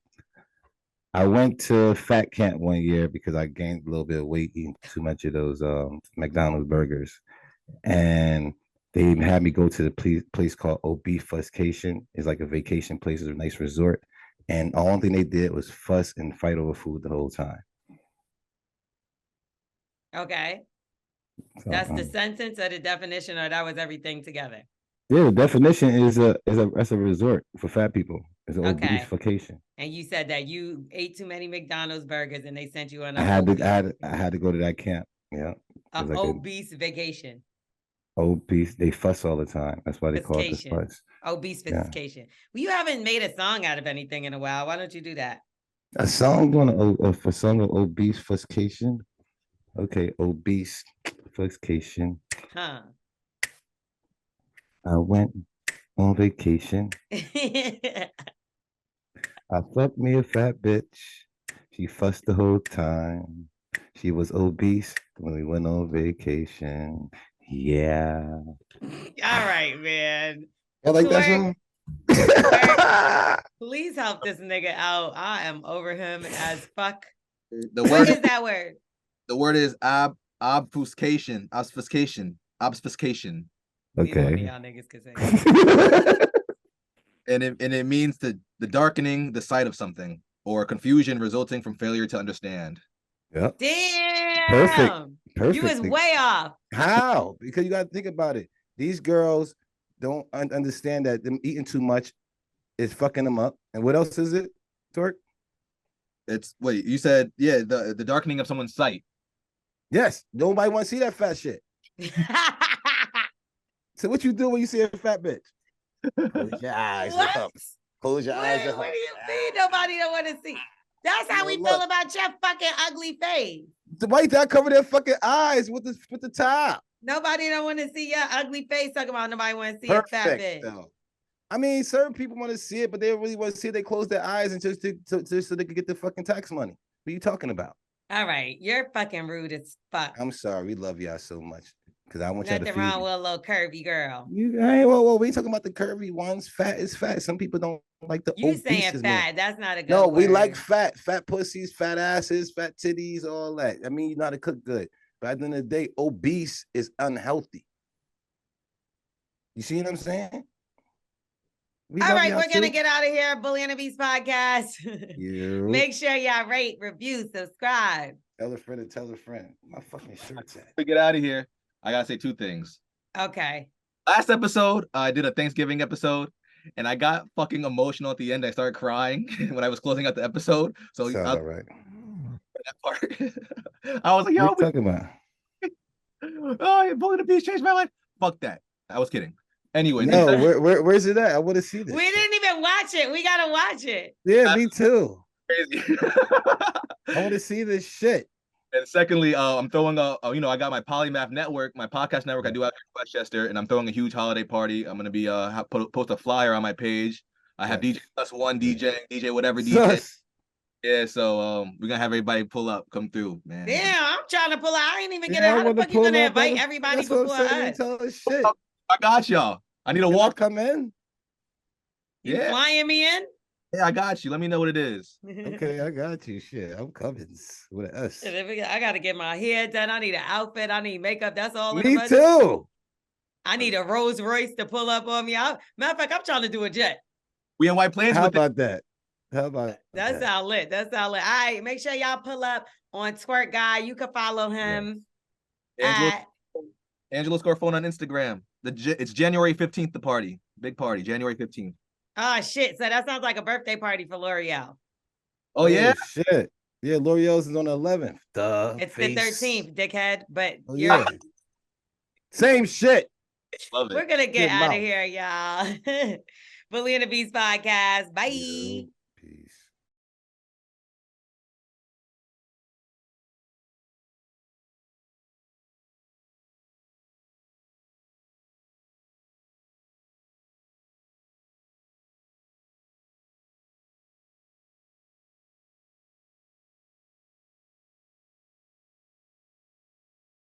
I went to fat camp one year because I gained a little bit of weight eating too much of those McDonald's burgers. And they had me go to the place called Obfuscation. It's like a vacation place. It's a nice resort. And the only thing they did was fuss and fight over food the whole time. Okay. So, that's the sentence or the definition, or that was everything together? Yeah, the definition is that's a resort for fat people. It's an obese vacation. And you said that you ate too many McDonald's burgers and they sent you on I had to go to that camp. Yeah. Like obese vacation. Obese. They fuss all the time. That's why they call it the fuss. Obese vacation. Well, you haven't made a song out of anything in a while. Why don't you do that? A song for song of obese vacation. Okay, obese vacation. Huh. I went on vacation. I fucked me a fat bitch. She fussed the whole time. She was obese when we went on vacation. Yeah. All right, man. I like that song. Please help this nigga out. I am over him as fuck. What is that word? The word is obfuscation. Obfuscation. Obfuscation. Okay. Y'all niggas can say. and it means the darkening the sight of something or confusion resulting from failure to understand. Yep. Damn. Perfect. You was way off. How? Because you got to think about it. These girls don't understand that them eating too much is fucking them up. And what else is it, Torque? It's wait, you said the darkening of someone's sight. Yes. Nobody want to see that fat shit. So what you do when you see a fat bitch? Close your eyes. Close your eyes. What do you mean nobody don't want to see? That's how we feel about your fucking ugly face. Why you cover their fucking eyes with the top? Nobody don't want to see your ugly face. Talking about nobody want to see a fat bitch. Though. I mean, certain people want to see it, but they don't really want to see it. They close their eyes and just so they can get the fucking tax money. What are you talking about? All right, you're fucking rude as fuck. I'm sorry. We love y'all so much. Because I want y'all to nothing wrong with a little curvy girl. Well, we ain't talking about the curvy ones. Fat is fat. Some people don't like the obese. You saying fat? That's not a good. No, word. We like fat pussies, fat asses, fat titties, all that. I mean, you know how to cook good, but at the end of the day, obese is unhealthy. You see what I'm saying? All right, we're gonna get out of here. Bully and the Beast podcast. Make sure y'all rate, review, subscribe. Tell a friend and tell a friend. My fucking shirt's at. To get out of here, I gotta say two things. Okay. Last episode, I did a Thanksgiving episode, and I got fucking emotional at the end. I started crying when I was closing out the episode. So all right. That part, I was like, "Yo, what are you talking about?" Oh, Bully the Beast changed my life. Fuck that. I was kidding. Anyway, no, where's it at? I want to see this. We didn't even watch it. We gotta watch it. Yeah, me too. Crazy. I want to see this shit. And secondly, I'm throwing I got my Polymath network, my podcast network. I do out here in Westchester, and I'm throwing a huge holiday party. I'm gonna be post a flyer on my page. I have DJ +1 DJ whatever DJ. Yeah, so we're gonna have everybody pull up, come through, man. Damn, I'm trying to pull out. I ain't even get it. How the fuck you gonna invite everybody before us? Shit. I got y'all. I need a walk. Come in. You flying me in? Yeah, I got you. Let me know what it is. Okay, I got you. Shit, I'm coming with us. I gotta get my hair done. I need an outfit. I need makeup. That's all. Me too. I need a Rolls Royce to pull up on me. Matter of fact, I'm trying to do a jet. We in White Plains. How about that? How about that's how lit. That's how lit. All right, make sure y'all pull up on Twerk Guy. You can follow him at Angelo Scarfone on Instagram. It's January 15th. The party, big party, January 15th. Oh shit! So that sounds like a birthday party for L'Oreal. Oh yeah, shit. Yeah, L'Oreal's is on the 11th. It's the 13th, dickhead. But same shit. Love it. We're gonna get out of here, y'all. Bully and the Beast podcast. Bye.